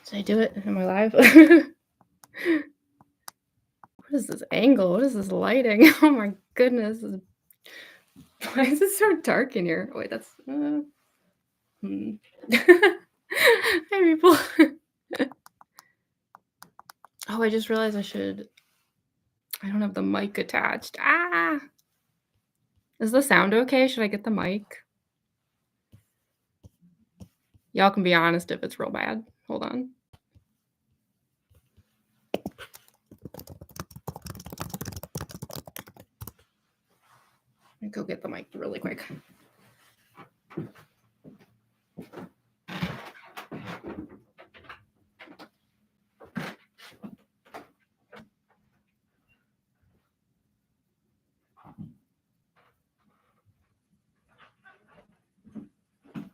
Did I do it? Am I live? What is this angle? What is this lighting? Oh my goodness. Why is it so dark in here? Wait, that's... Hi, people. Oh, I just realized I don't have the mic attached. Ah! Is the sound okay? Should I get the mic? Y'all can be honest if it's real bad. Hold on. Let me go get the mic really quick.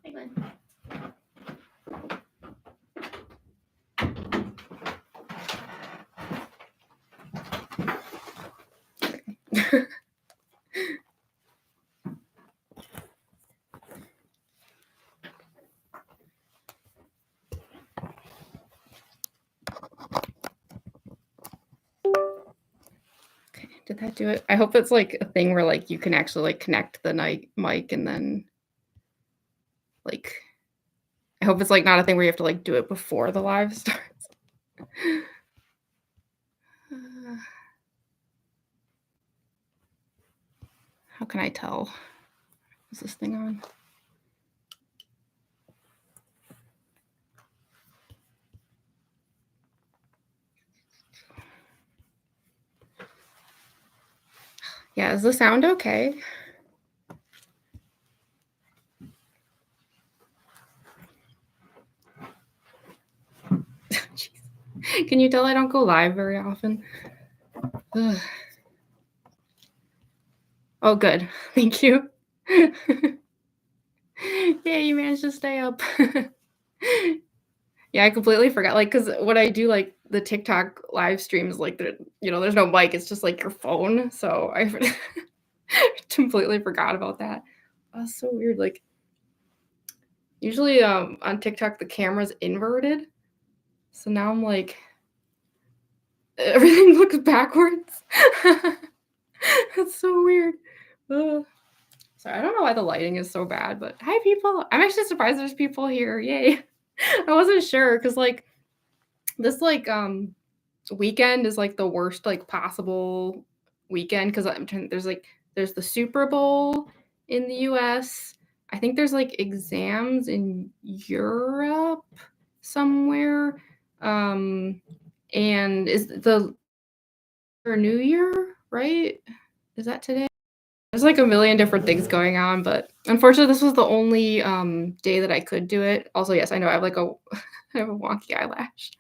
Hey, Glenn. Okay, did that do it? I hope it's like a thing where like you can actually like connect the mic and then like I hope it's like not a thing where you have to like do it before the live starts. How can I tell? Is this thing on? Yeah, is the sound okay? Can you tell I don't go live very often? Ugh. Oh, good. Thank you. Yeah, you managed to stay up. Yeah, I completely forgot. Like, because when I do like the TikTok live streams, like there's no mic. It's just like your phone. So I completely forgot about that. That's so weird. Like, usually on TikTok the camera's inverted, so now I'm like, everything looks backwards. That's so weird. Ugh. Sorry, I don't know why the lighting is so bad, but hi, people. I'm actually surprised there's people here. Yay. I wasn't sure because like this like weekend is like the worst like possible weekend because there's the Super Bowl in the US. I think there's like exams in Europe somewhere. And is the New Year, right? Is that today? There's like a million different things going on, but unfortunately this was the only day that I could do it. Also, yes, I know I have like I have a wonky eyelash.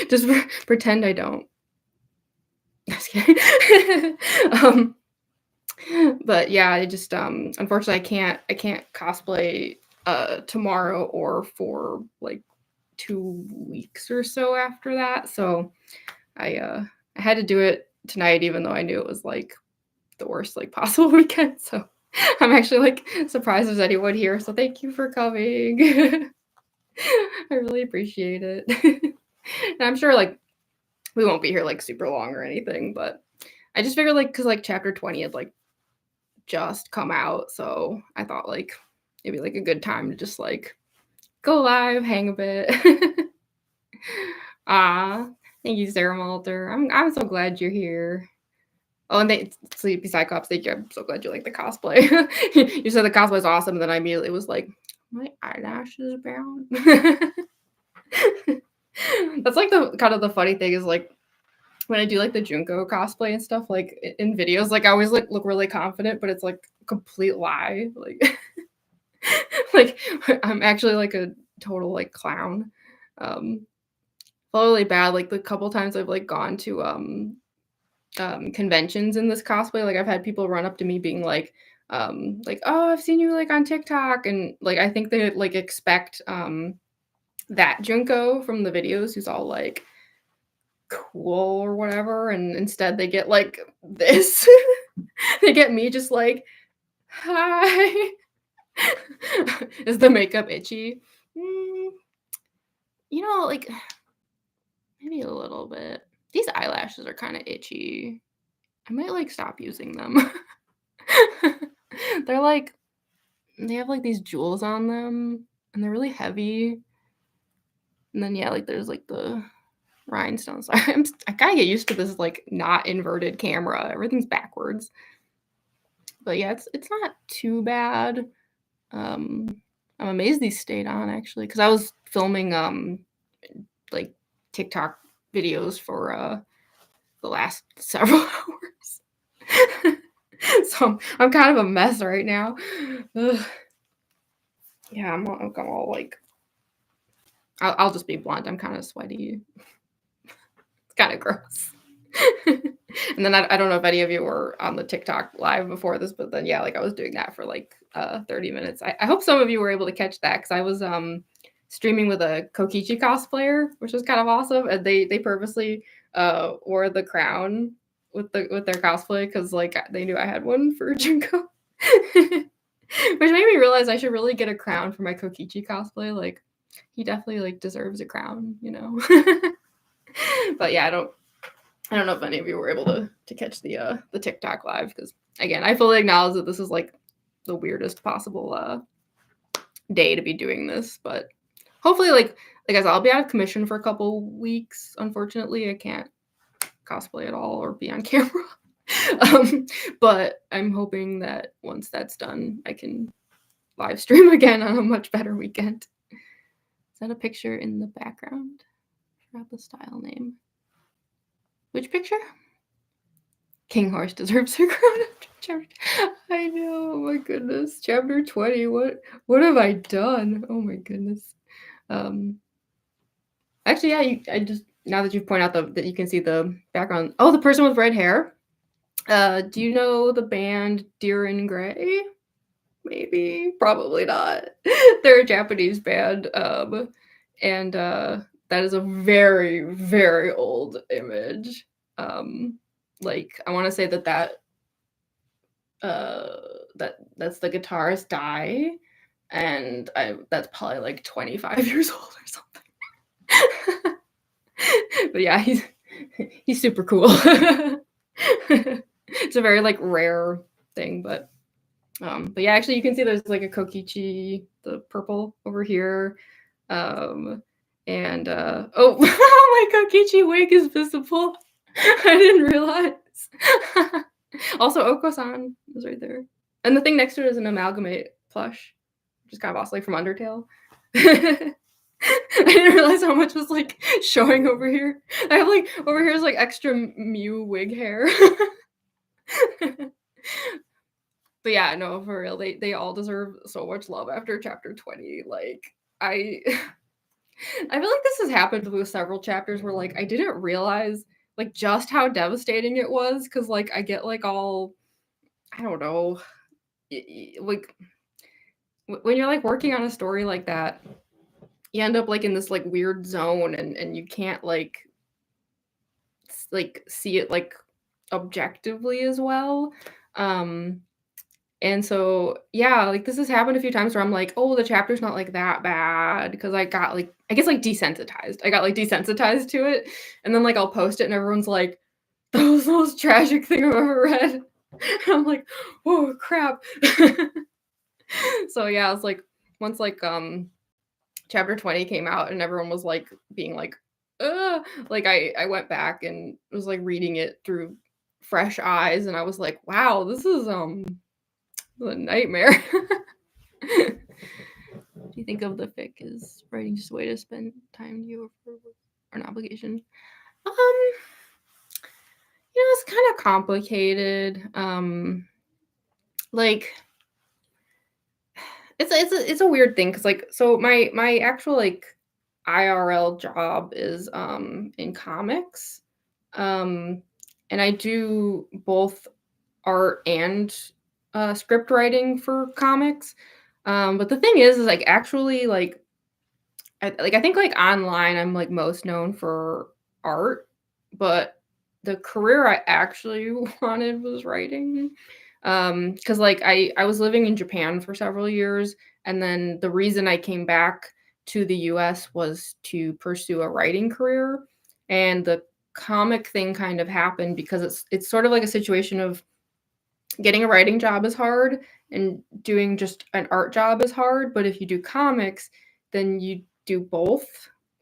Just pretend I don't. Just kidding. But yeah, I just unfortunately I can't cosplay tomorrow or for like 2 weeks or so after that. So I had to do it tonight even though I knew it was like the worst like possible weekend. So I'm actually like surprised there's anyone here. So thank you for coming. I really appreciate it. And I'm sure like we won't be here like super long or anything, but I just figured like because like chapter 20 had like just come out, so I thought like it'd be like a good time to just like go live, hang a bit. Thank you, Sarah Malter. I'm so glad you're here. Oh, and Sleepy Cyclops, thank you. I'm so glad you like the cosplay. You said the cosplay is awesome, and then I immediately was like, my eyelashes brown. That's like the kind of the funny thing is like when I do like the Junko cosplay and stuff, like in videos, like I always like look really confident, but it's like a complete lie. Like, like I'm actually like a total like clown. Really bad. Like the couple times I've like gone to conventions in this cosplay, like I've had people run up to me being like, oh, I've seen you like on TikTok, and like I think they like expect that Junko from the videos who's all like cool or whatever, and instead they get like this. They get me just like, hi. Is the makeup itchy? You know, like, maybe a little bit. These eyelashes are kinda itchy. I might, like, stop using them. They're, like they have, like, these jewels on them, and they're really heavy. And then, yeah, like, there's, like, the rhinestones. I gotta get used to this, like, not inverted camera. Everything's backwards. But, yeah, it's not too bad. Um, I'm amazed these stayed on, actually, because I was filming, like, TikTok videos for, the last several hours. So I'm kind of a mess right now. Ugh. Yeah, I'm all like I'll just be blunt. I'm kind of sweaty. It's kind of gross. And then I don't know if any of you were on the TikTok live before this, but then yeah, like I was doing that for like 30 minutes. I hope some of you were able to catch that because I was streaming with a Kokichi cosplayer, which was kind of awesome. And they purposely wore the crown with their cosplay because like they knew I had one for Junko. Which made me realize I should really get a crown for my Kokichi cosplay. Like he definitely like deserves a crown, you know. But yeah, I don't know if any of you were able to catch the TikTok live because again, I fully acknowledge that this is like the weirdest possible day to be doing this, but hopefully like I said, I'll be out of commission for a couple weeks. Unfortunately, I can't cosplay at all or be on camera. But I'm hoping that once that's done, I can live stream again on a much better weekend. Is that a picture in the background? I forgot the style name. Which picture? King Horse deserves a crown. I know. Oh my goodness. Chapter 20. What have I done? Oh my goodness. Actually, yeah. I just now that you point out that you can see the background. Oh, the person with red hair. Do you know the band Deer in Gray? Maybe, probably not. They're a Japanese band, and that is a very, very old image. Like I want to say that that's the guitarist Dai, and that's probably like 25 years old or something. But yeah, he's super cool. It's a very like rare thing, but yeah, actually you can see there's like a Kokichi, the purple over here. And oh, my Kokichi wig is visible. I didn't realize. Also, Oko-san is right there. And the thing next to it is an Amalgamate plush, which is kind of awesome, like from Undertale. I didn't realize how much was like showing over here. I have like over here is like extra Mew wig hair. But yeah, no, for real, they all deserve so much love after chapter 20. Like I I feel like this has happened with several chapters where like I didn't realize like just how devastating it was because like I get like all I don't know like when you're like working on a story like that, you end up like in this like weird zone and you can't like see it like objectively as well. And so, yeah, like this has happened a few times where I'm like, oh, the chapter's not like that bad because I got like, I guess like desensitized. I got like desensitized to it. And then like I'll post it and everyone's like, that was the most tragic thing I've ever read. And I'm like, oh crap. So yeah, it's like once like chapter 20 came out and everyone was like being like, like I went back and was like reading it through fresh eyes and I was like, wow, this is a nightmare. Do you think of the fic as writing just a way to spend time to you or an obligation? It's kind of complicated. Like it's a weird thing because like so my actual like IRL job is in comics. And I do both art and script writing for comics. But the thing is like actually like I think like online I'm like most known for art, but the career I actually wanted was writing. Because like I was living in Japan for several years, and then the reason I came back to the US was to pursue a writing career, and the comic thing kind of happened because it's sort of like a situation of getting a writing job is hard and doing just an art job is hard, but if you do comics, then you do both,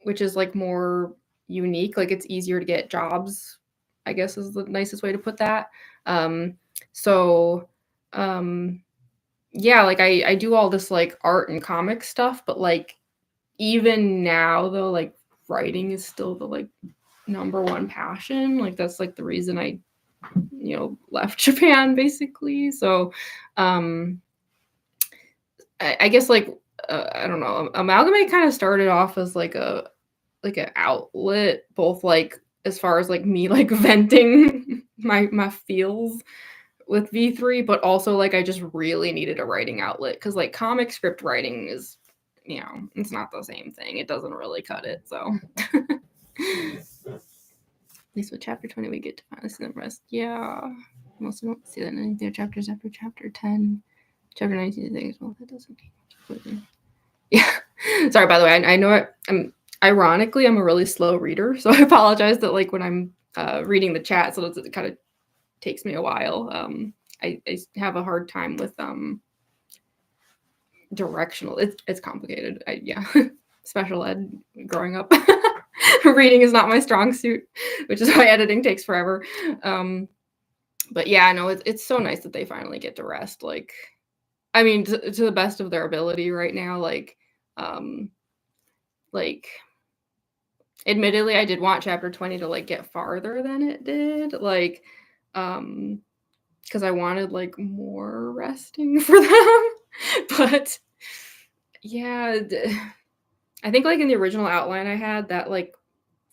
which is like more unique. Like it's easier to get jobs, I guess is the nicest way to put that. So yeah, like I do all this like art and comic stuff, but like even now though, like writing is still the like number one passion. Like that's like the reason I left Japan basically. So I guess like I don't know, Amalgamate kind of started off as like an outlet, both like as far as like me like venting my feels with V3, but also like I just really needed a writing outlet because like comic script writing is, it's not the same thing. It doesn't really cut it. So at least with chapter 20 we get to finally see the rest. Yeah, most don't see that in any of their chapters after chapter 10. Chapter 19 things. Well, that doesn't completely. Yeah. Sorry, by the way, I know I'm ironically I'm a really slow reader, so I apologize that like when I'm reading the chat, so it kind of takes me a while. I have a hard time with directional. It's complicated. Yeah, special ed growing up, reading is not my strong suit, which is why editing takes forever. But yeah, no, it's so nice that they finally get to rest. Like, I mean, to the best of their ability right now. Like, admittedly, I did want chapter 20 to like get farther than it did. Like, because I wanted like more resting for them. But yeah, I think like in the original outline I had that like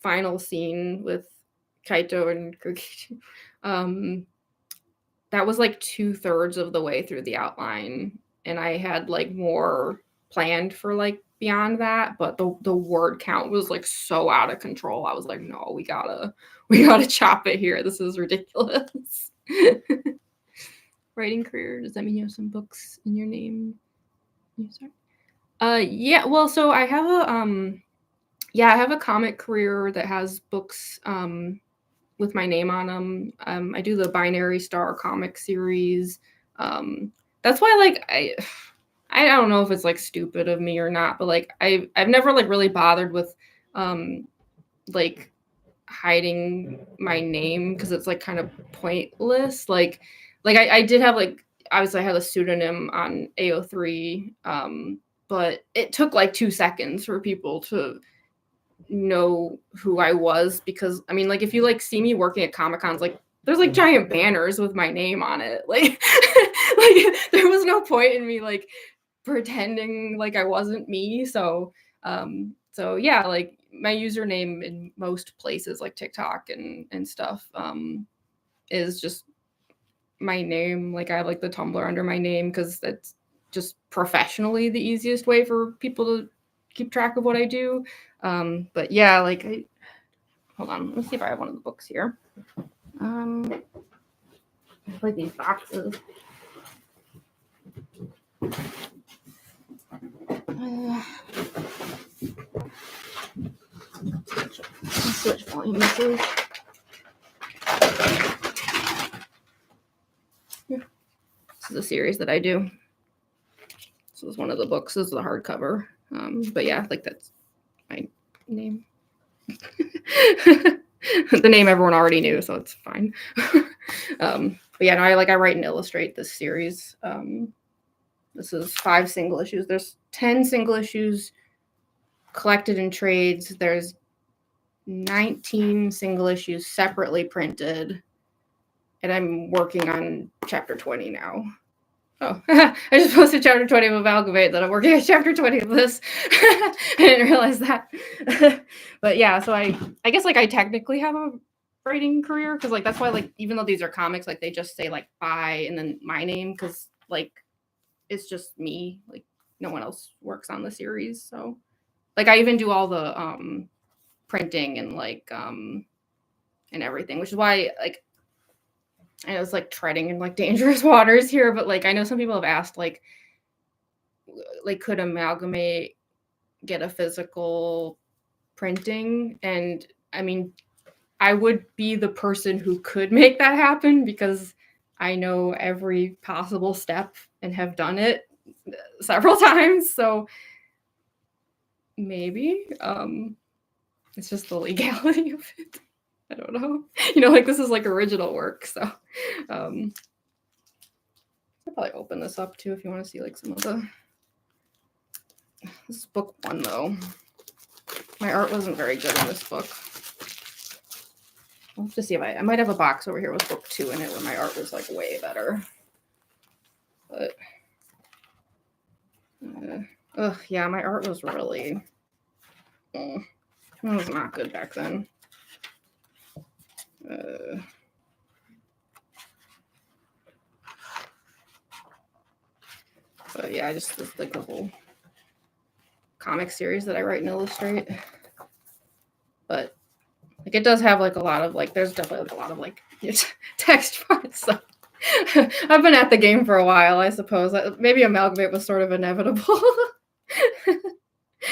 final scene with Kaito and Kokichi, that was like 2/3 of the way through the outline, and I had like more planned for like beyond that, but the word count was like so out of control. I was like, no, we gotta chop it here. This is ridiculous. Writing career, does that mean you have some books in your name? Yeah, well, so I have a comic career that has books with my name on them. I do the Binary Star comic series. That's why like I don't know if it's like stupid of me or not, but like I've never like really bothered with like hiding my name because it's like kind of pointless. Like I did have like obviously I had a pseudonym on AO3, but it took like 2 seconds for people to know who I was because I mean like if you like see me working at Comic Cons, like there's like giant banners with my name on it. Like like there was no point in me like pretending like I wasn't me. So yeah, like my username in most places like TikTok and stuff is just my name. Like I have like the Tumblr under my name because that's just professionally the easiest way for people to keep track of what I do. But yeah, like hold on, let me see if I have one of the books here. Like these boxes. Let's see which volume this is. Yeah. This is a series that I do. This is one of the books. This is the hardcover. But yeah, like that's my name. The name everyone already knew, so it's fine. But yeah, no, I write and illustrate this series. This is 5 single issues. There's 10 single issues collected in trades. There's 19 single issues separately printed. And I'm working on chapter 20 now. Oh, I just posted chapter 20 of Amalgamate that I'm working on chapter 20 of this. I didn't realize that. But yeah, so I guess like I technically have a writing career because like that's why like even though these are comics, like they just say like by and then my name because like it's just me. Like no one else works on the series. So like I even do all the printing and like and everything, which is why like I know it's like treading in like dangerous waters here, but like I know some people have asked like could Amalgamate get a physical printing. And I mean, I would be the person who could make that happen because I know every possible step and have done it several times. So maybe it's just the legality of it. I don't know. You know, like this is like original work. So I'll probably open this up too if you want to see like some of the. This is book 1 though. My art wasn't very good in this book. I'll have to see if I might have a box over here with book 2 in it where my art was like way better. But yeah, my art was really it was not good back then. But yeah, I just like the whole comic series that I write and illustrate. But like it does have like a lot of like there's definitely like a lot of like text parts. So I've been at the game for a while, I suppose. Maybe Amalgamate was sort of inevitable.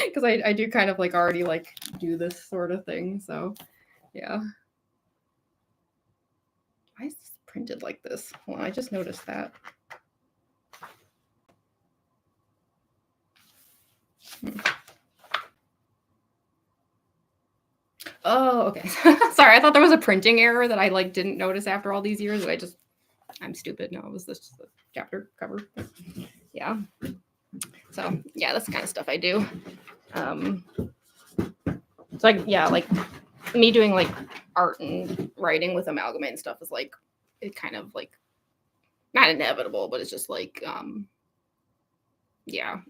Because I do kind of like already like do this sort of thing. So yeah. Why is this printed like this? Well, I just noticed that. Oh, okay. Sorry, I thought there was a printing error that I like didn't notice after all these years. And I'm stupid. No, it was this just the chapter cover. Yeah. So yeah, that's the kind of stuff I do. It's like yeah, like me doing like art and writing with Amalgamate and stuff is like it kind of like not inevitable, but it's just like yeah,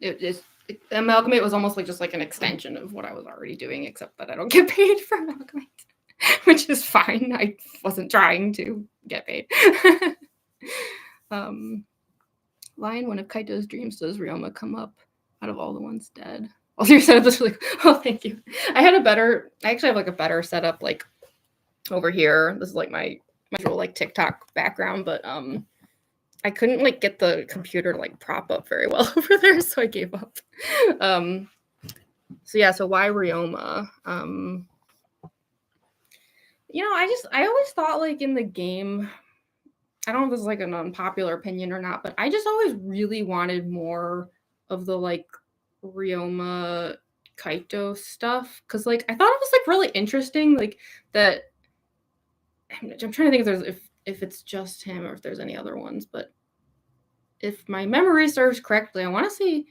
Amalgamate was almost like just like an extension of what I was already doing, except that I don't get paid for Amalgamate, which is fine. I wasn't trying to get paid. Lion, one of Kaito's dreams, does Ryoma come up out of all the ones dead? Well, you said this like, oh, thank you. I actually have like a better setup like over here. This is like my usual like TikTok background, but I couldn't like get the computer to like prop up very well over there, so I gave up. So yeah, so why Ryoma? You know, I always thought like in the game, I don't know if this is like an unpopular opinion or not, but I just always really wanted more of the like Ryoma Kaito stuff because like I thought it was like really interesting, like that. I'm trying to think if it's just him or if there's any other ones, but if my memory serves correctly, I want to say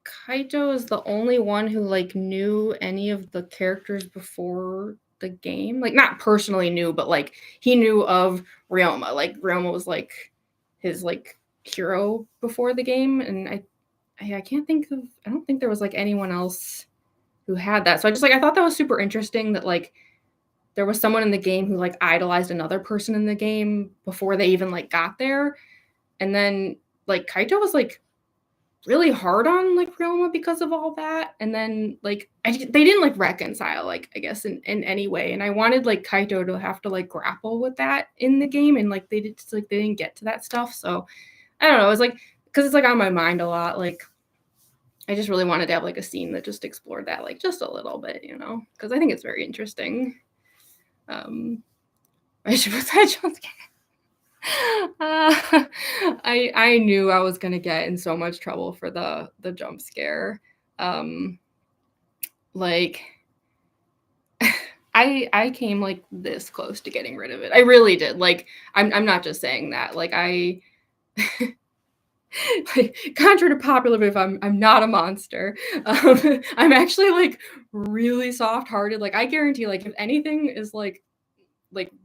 Kaito is the only one who like knew any of the characters before the game. Like not personally knew, but like he knew of Ryoma. Like Ryoma was like his like hero before the game, and I can't think of. I don't think there was like anyone else who had that. So I thought that was super interesting that like there was someone in the game who like idolized another person in the game before they even like got there, and then like Kaito was like really hard on like Ryoma because of all that, and then like they didn't like reconcile like I guess in any way, and I wanted like Kaito to have to like grapple with that in the game, and like they didn't get to that stuff. So I don't know, it was like because it's like on my mind a lot, like I just really wanted to have like a scene that just explored that like just a little bit, you know, because I think it's very interesting. I should put that I knew I was gonna get in so much trouble for the jump scare. Like I came like this close to getting rid of it. I really did. Like I'm not just saying that. Like I like contrary to popular belief, I'm not a monster. I'm actually like really soft-hearted. Like I guarantee like if anything is like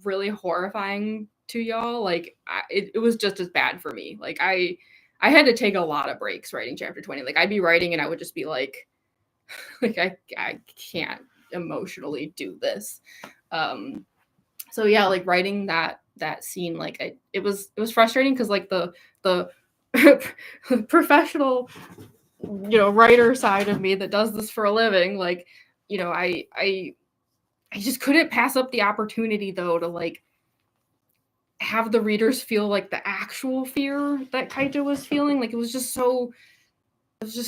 really horrifying to y'all, like it was just as bad for me. Like I had to take a lot of breaks writing chapter 20. Like I'd be writing and I would just be like I can't emotionally do this. So yeah, like writing that scene, like it was frustrating because like the professional, you know, writer side of me that does this for a living, like, you know, I just couldn't pass up the opportunity though to like have the readers feel like the actual fear that Kaito was feeling. Like it was just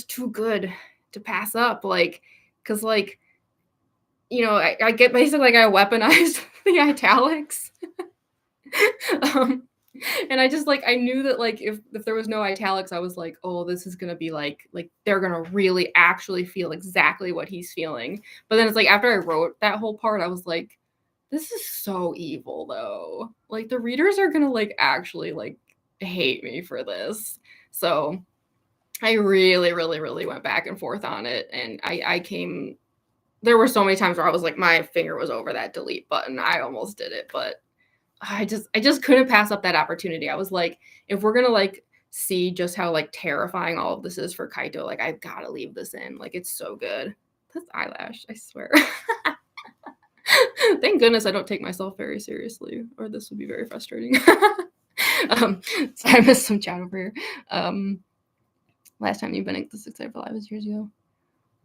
too good to pass up, like, because like, I get basically like I weaponized the italics. um, and I just like I knew that like if there was no italics, I was like, oh, this is gonna be like they're gonna really actually feel exactly what he's feeling. But then it's like after I wrote that whole part, I was like, this is so evil though. Like the readers are gonna like actually like hate me for this. So I really, really, really went back and forth on it, and I came. There were so many times where I was like, my finger was over that delete button. I almost did it, but I just couldn't pass up that opportunity. I was like, if we're gonna like see just how like terrifying all of this is for Kaito, like I've gotta leave this in. Like it's so good. That's eyelash, I swear. Thank goodness I don't take myself very seriously, or this would be very frustrating. So I missed some chat over here. Last time you've been at the 6 April Live was years ago.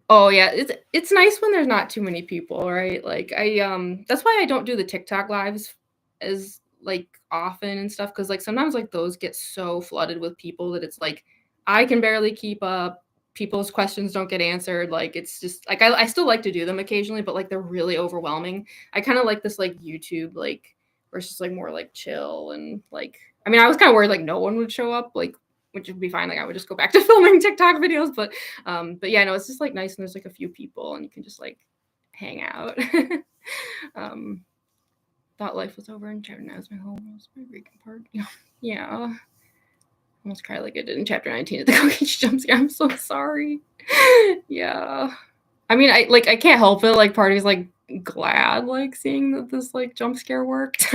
Oh yeah, it's nice when there's not too many people, right? Like that's why I don't do the TikTok lives as like often and stuff, because like sometimes like those get so flooded with people that it's like I can barely keep up. People's questions don't get answered. Like it's just like I still like to do them occasionally, but like they're really overwhelming. I kind of like this like YouTube like where it's just like more like chill and like I mean I was kind of worried like no one would show up, like which would be fine. Like I would just go back to filming TikTok videos, but yeah, no, it's just like nice and there's like a few people and you can just like hang out. Thought life was over and chapter 9 was my home. It was my breaking part. Yeah. Almost cried like I did in chapter 19 at the Kokichi jump scare. I'm so sorry. Yeah. I mean, I can't help it. Like party's like glad like seeing that this like jump scare worked.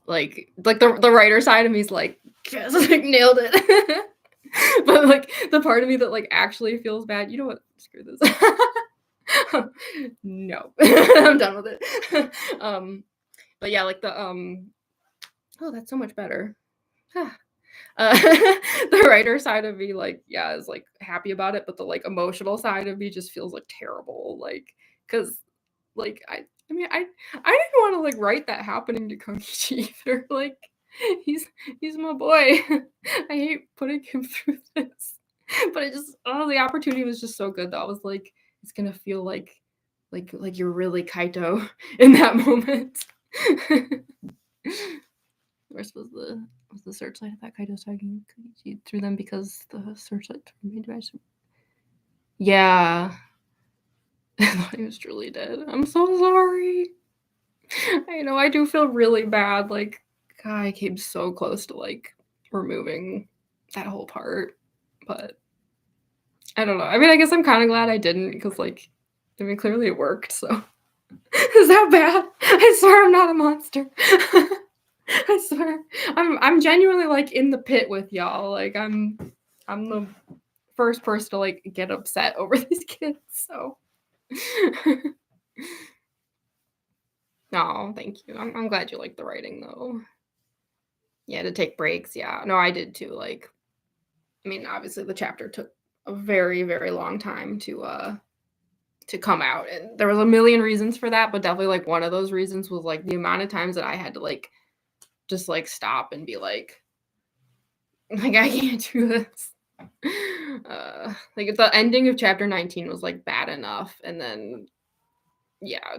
Like the writer side of me is like, yes, like nailed it. But like the part of me that like actually feels bad, you know what? Screw this. No, I'm done with it. But yeah, like the oh, that's so much better. The writer side of me, like, yeah, is like happy about it, but the like emotional side of me just feels like terrible, like, because like I mean I didn't want to like write that happening to Kokichi either. Like, he's my boy. I hate putting him through this, but it just the opportunity was just so good that I was like, it's gonna feel like you're really Kaito in that moment. Where's was the searchlight that Kaito's talking Kokichi through them because the searchlight made device. Yeah. I thought he was truly dead. I'm so sorry. I know I do feel really bad. Like, God, I came so close to like removing that whole part, but I don't know. I mean, I guess I'm kind of glad I didn't because, like, I mean, clearly it worked. So, is that bad? I swear I'm not a monster. I swear, I'm genuinely like in the pit with y'all. Like, I'm the first person to like get upset over these kids. So. No, thank you. I'm glad you like the writing though. Yeah, to take breaks. Yeah. No, I did too. Like, I mean, obviously the chapter took a very, very long time to come out. And there was a million reasons for that, but definitely like one of those reasons was like the amount of times that I had to like just like stop and be like I can't do this. Like the ending of chapter 19 was like bad enough. And then yeah,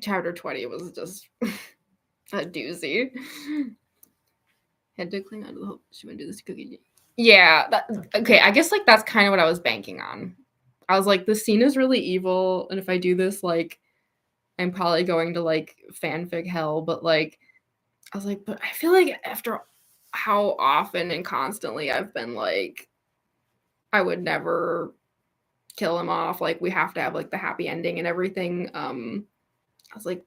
chapter 20 was just a doozy. Had to cling out of the hope she wouldn't do this cookie. Yeah, okay, I guess like that's kind of what I was banking on. I was like, this scene is really evil, and if I do this, like, I'm probably going to like fanfic hell, but like I was like, but I feel like after how often and constantly I've been like, I would never kill him off. Like, we have to have like the happy ending and everything. I was like,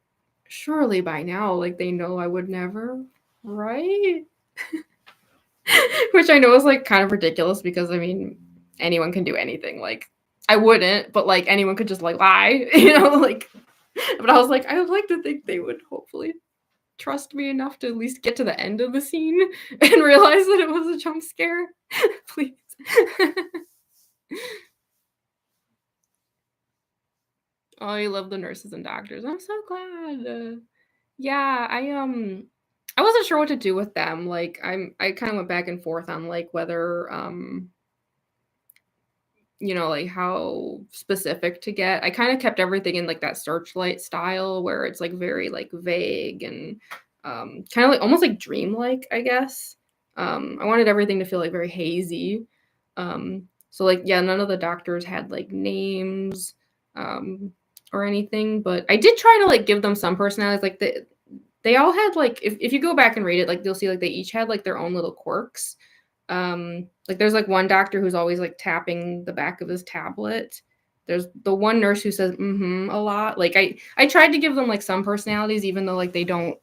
surely by now, like they know I would never, right? Which I know is like kind of ridiculous because I mean, anyone can do anything. Like, I wouldn't, but like anyone could just like lie, like. But I was like, I would like to think they would hopefully trust me enough to at least get to the end of the scene and realize that it was a jump scare. Please. Oh, you love the nurses and doctors. I'm so glad. Yeah, I wasn't sure what to do with them. Like I kind of went back and forth on like whether like how specific to get. I kind of kept everything in like that Searchlight style where it's like very like vague and kind of like almost like dreamlike, I guess. I wanted everything to feel like very hazy. So like yeah, none of the doctors had like names or anything, but I did try to like give them some personalities. Like they all had like if you go back and read it, like you'll see like they each had like their own little quirks. Like there's like one doctor who's always like tapping the back of his tablet. There's the one nurse who says mm-hmm a lot. Like I tried to give them like some personalities, even though like they don't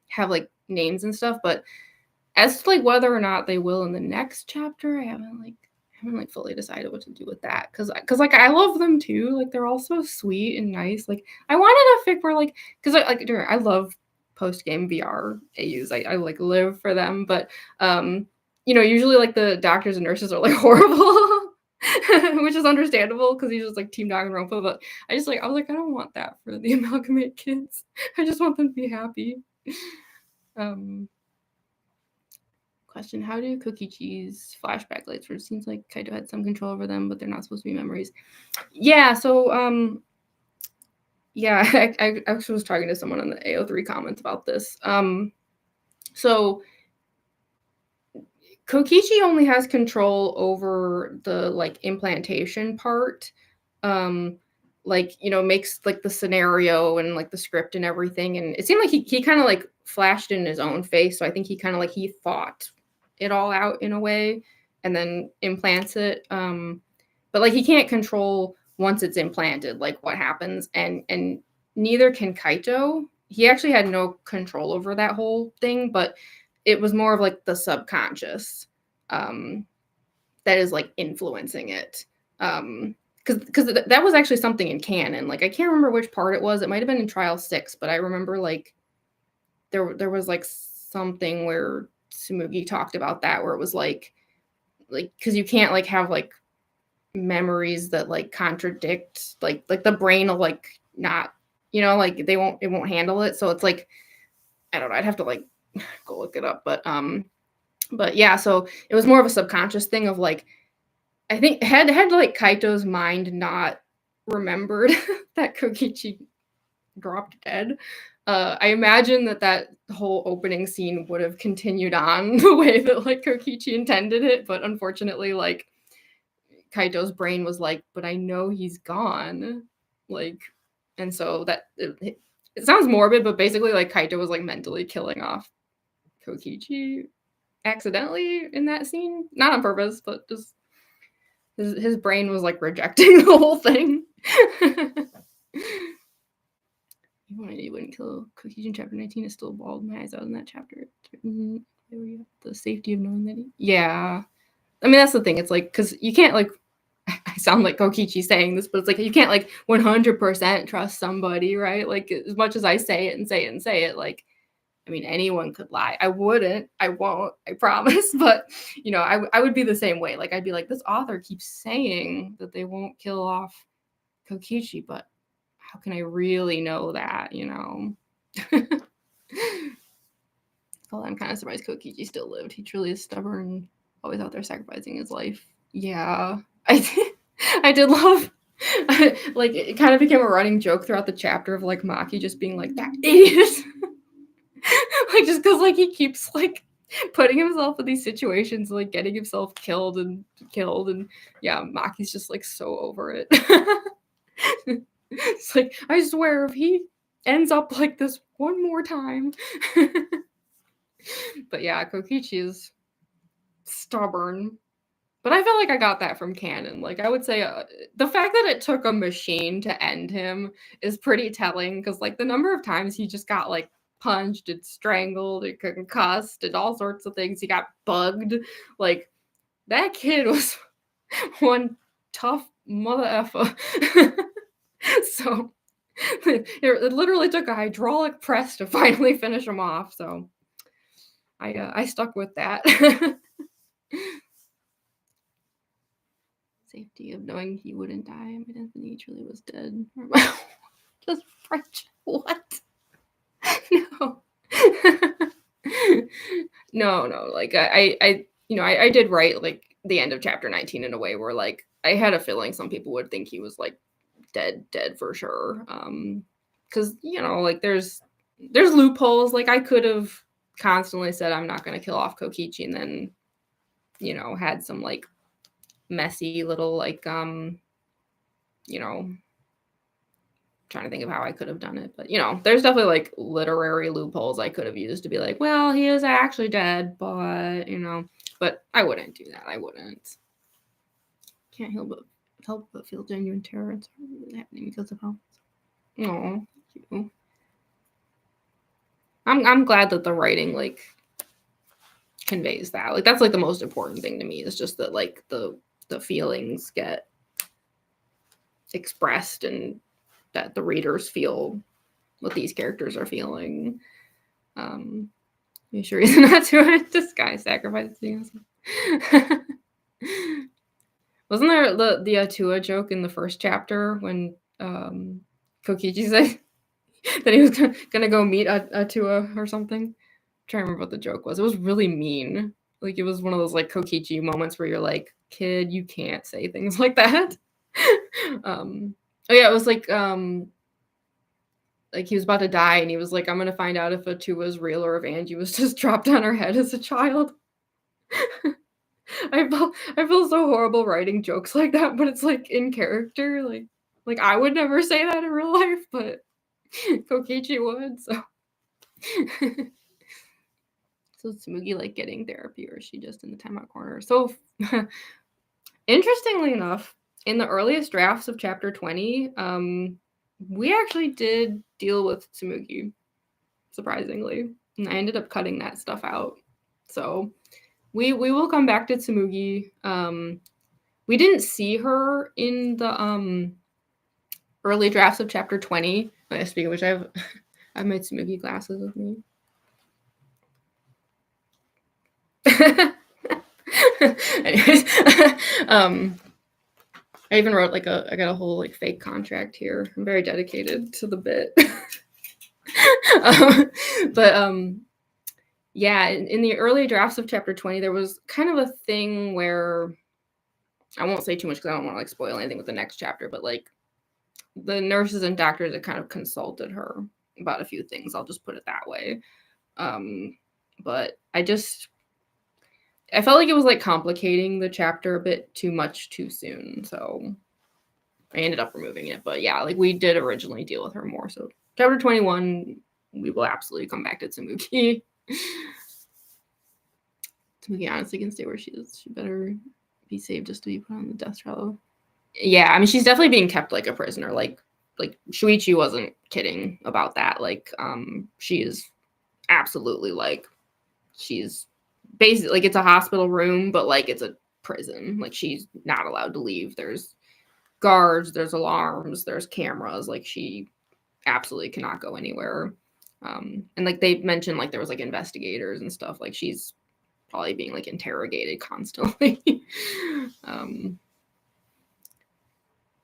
have like names and stuff. But as to like whether or not they will in the next chapter, I haven't fully decided what to do with that. Cause like I love them too. Like they're all so sweet and nice. Like I wanted a fic where like I love post game VR AUs. I like live for them. But usually like the doctors and nurses are like horrible. Which is understandable because he's just like Team Danganronpa. But I was like, I don't want that for the Amalgamate kids. I just want them to be happy. Question: how do Kokichi's flashback lights work? It seems like Kaito had some control over them, but they're not supposed to be memories. Yeah, so yeah, I actually was talking to someone in the AO3 comments about this. So Kokichi only has control over the like implantation part. Makes like the scenario and like the script and everything. And it seemed like he kind of like flashed in his own face. So I think he kind of like he thought it all out in a way and then implants it. But like he can't control once it's implanted, like what happens. And neither can Kaito. He actually had no control over that whole thing, but it was more of like the subconscious that is like influencing it. Because that was actually something in canon. Like I can't remember which part it was. It might have been in Trial 6, but I remember like there was like something where Tsumugi talked about that, where it was like because you can't like have like memories that like contradict like the brain will like not like it won't handle it. So it's like I don't know. I'd have to like go look it up, but yeah. So it was more of a subconscious thing of like. I think had like Kaito's mind not remembered that Kokichi dropped dead, I imagine that whole opening scene would have continued on the way that like Kokichi intended it, but unfortunately, like Kaito's brain was like, "But I know he's gone," like, and so that it sounds morbid, but basically, like Kaito was like mentally killing off Kokichi accidentally in that scene, not on purpose, but just. His brain was like rejecting the whole thing. You wouldn't kill Kokichi in chapter 19 is still bald. My eyes out in that chapter. The safety of knowing that yeah. I mean, that's the thing. It's like, because you can't like, I sound like Kokichi saying this, but it's like, you can't like 100% trust somebody, right? Like as much as I say it and say it and say it, like, I mean, anyone could lie. I wouldn't. I won't. I promise. But, I would be the same way. Like, I'd be like, this author keeps saying that they won't kill off Kokichi, but how can I really know that, Well, I'm kind of surprised Kokichi still lived. He truly is stubborn, always out there sacrificing his life. Yeah. I did love... like, it kind of became a running joke throughout the chapter of, like, Maki just being like, that idiot! Like just because like he keeps like putting himself in these situations, like getting himself killed and yeah, Maki's just like so over it. It's like, I swear if he ends up like this one more time. But yeah, Kokichi is stubborn. But I feel like I got that from canon. Like I would say the fact that it took a machine to end him is pretty telling, because like the number of times he just got like punched and strangled and concussed and all sorts of things. He got bugged. Like that kid was one tough mother effer. So it literally took a hydraulic press to finally finish him off. So I stuck with that. Safety of knowing he wouldn't die. But Anthony truly was dead. Just French. What? No. No. Like I you know, I did write like the end of chapter 19 in a way where like I had a feeling some people would think he was like dead for sure. Because you know, like there's loopholes. Like I could have constantly said I'm not going to kill off Kokichi, and then you know had some like messy little like you know, trying to think of how I could have done it, but you know, there's definitely like literary loopholes I could have used to be like, well, he is actually dead, but you know, but I wouldn't do that. I wouldn't. Can't help but feel genuine terror. It's happening because of how. Oh, thank you. I'm glad that the writing like conveys that. Like that's like the most important thing to me is just that like the feelings get expressed and that the readers feel what these characters are feeling. You sure he's not doing it? This guy sacrificing himself. Wasn't there the Atua joke in the first chapter when Kokichi said that he was gonna go meet Atua or something? I'm trying to remember what the joke was. It was really mean. Like it was one of those like Kokichi moments where you're like, kid, you can't say things like that. Oh yeah, it was like he was about to die and he was like, I'm gonna find out if Atua was real or if Angie was just dropped on her head as a child. I feel so horrible writing jokes like that, but it's like in character. Like I would never say that in real life, but Kokichi would. So, so Tsumugi like getting therapy, or is she just in the timeout corner? So, interestingly enough, in the earliest drafts of chapter 20, we actually did deal with Tsumugi, surprisingly, and I ended up cutting that stuff out. So. We will come back to Tsumugi. We didn't see her in the early drafts of chapter 20. Speaking of which, I have my Tsumugi glasses with me. Anyways, I even wrote like I got a whole like fake contract here. I'm very dedicated to the bit. But yeah, in the early drafts of chapter 20, there was kind of a thing where I won't say too much because I don't want to like spoil anything with the next chapter, but like the nurses and doctors had kind of consulted her about a few things. I'll just put it that way. But I felt like it was like complicating the chapter a bit too much too soon. So I ended up removing it. But yeah, like we did originally deal with her more. So chapter 21, we will absolutely come back to Tsumugi. Tsumugi honestly can stay where she is. She better be saved just to be put on the death row. Yeah, I mean, she's definitely being kept like a prisoner. Like Shuichi wasn't kidding about that. Like, she is absolutely like, she's basically like it's a hospital room, but like it's a prison. Like she's not allowed to leave. There's guards, there's alarms, there's cameras. Like she absolutely cannot go anywhere. And like they mentioned, like there was like investigators and stuff. Like she's probably being like interrogated constantly.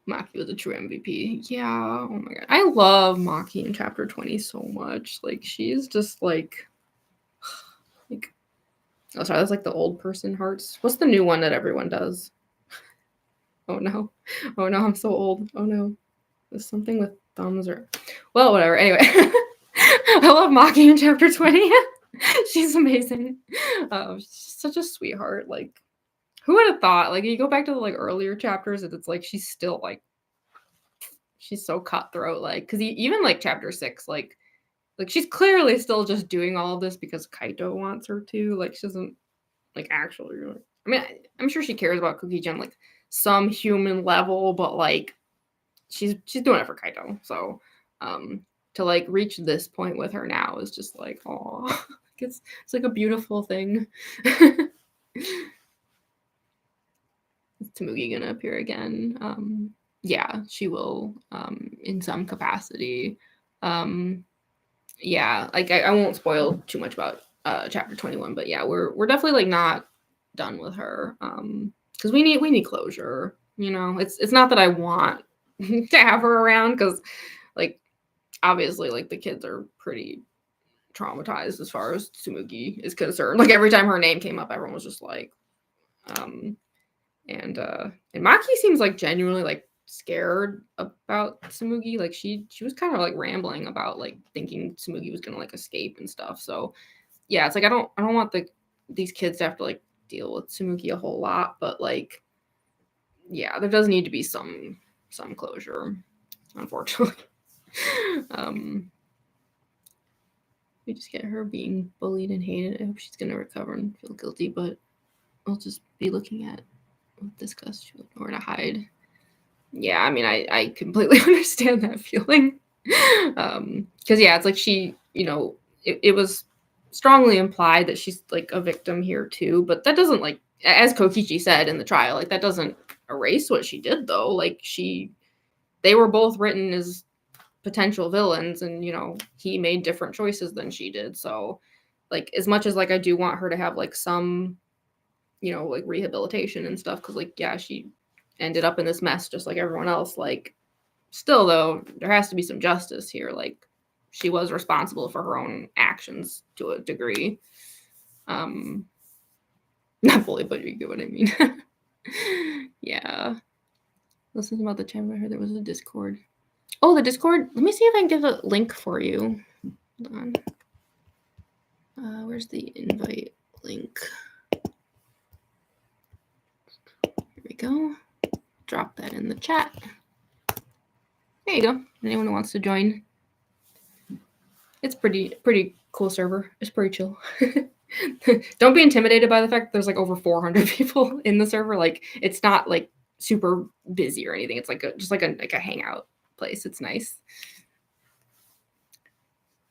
Maki was a true MVP. Yeah. Oh my god. I love Maki in chapter 20 so much. Like she's just like oh sorry, that's like the old person hearts. What's the new one that everyone does? Oh no. Oh no, I'm so old. Oh no. There's something with thumbs or well, whatever. Anyway. I love Maki in chapter 20. She's amazing. She's such a sweetheart. Like, who would have thought? Like, you go back to the like earlier chapters, and it's like she's still like she's so cutthroat. Like, because even like chapter 6, like she's clearly still just doing all of this because Kaito wants her to. Like, she doesn't like actually. Like, I mean, I'm sure she cares about Kokichi on like some human level, but like she's doing it for Kaito. So, to like reach this point with her now is just like, oh, it's like a beautiful thing. Is Tsumugi gonna appear again? Yeah, she will, in some capacity. Yeah, like I won't spoil too much about chapter 21, but yeah, we're definitely like not done with her. Because we need closure. You know, it's not that I want to have her around because like obviously like the kids are pretty traumatized as far as Tsumugi is concerned. Like every time her name came up, everyone was just like, And Maki seems like genuinely like scared about Tsumugi. Like she was kind of like rambling about like thinking Tsumugi was gonna like escape and stuff. So yeah, it's like I don't want these kids to have to like deal with Tsumugi a whole lot, but like yeah, there does need to be some closure, unfortunately. We just get her being bullied and hated. I hope she's gonna recover and feel guilty, but I'll just be looking at disgust or to hide. Yeah, I mean, I completely understand that feeling. Because yeah, it's like she, it was strongly implied that she's like a victim here too, but that doesn't like, as Kokichi said in the trial, like that doesn't erase what she did though. Like they were both written as potential villains, and he made different choices than she did. So like as much as like I do want her to have like some like rehabilitation and stuff, because like yeah, she ended up in this mess just like everyone else, like still though there has to be some justice here. Like she was responsible for her own actions to a degree. Not fully, but you get what I mean. Yeah, listen about the chat. I heard there was a Discord. Oh, the Discord. Let me see if I can get a link for you. Hold on. Where's the invite link? Here we go. Drop that in the chat. There you go. Anyone who wants to join. It's pretty cool server. It's pretty chill. Don't be intimidated by the fact that there's like over 400 people in the server. Like it's not like super busy or anything. It's like just like a hangout place. It's nice.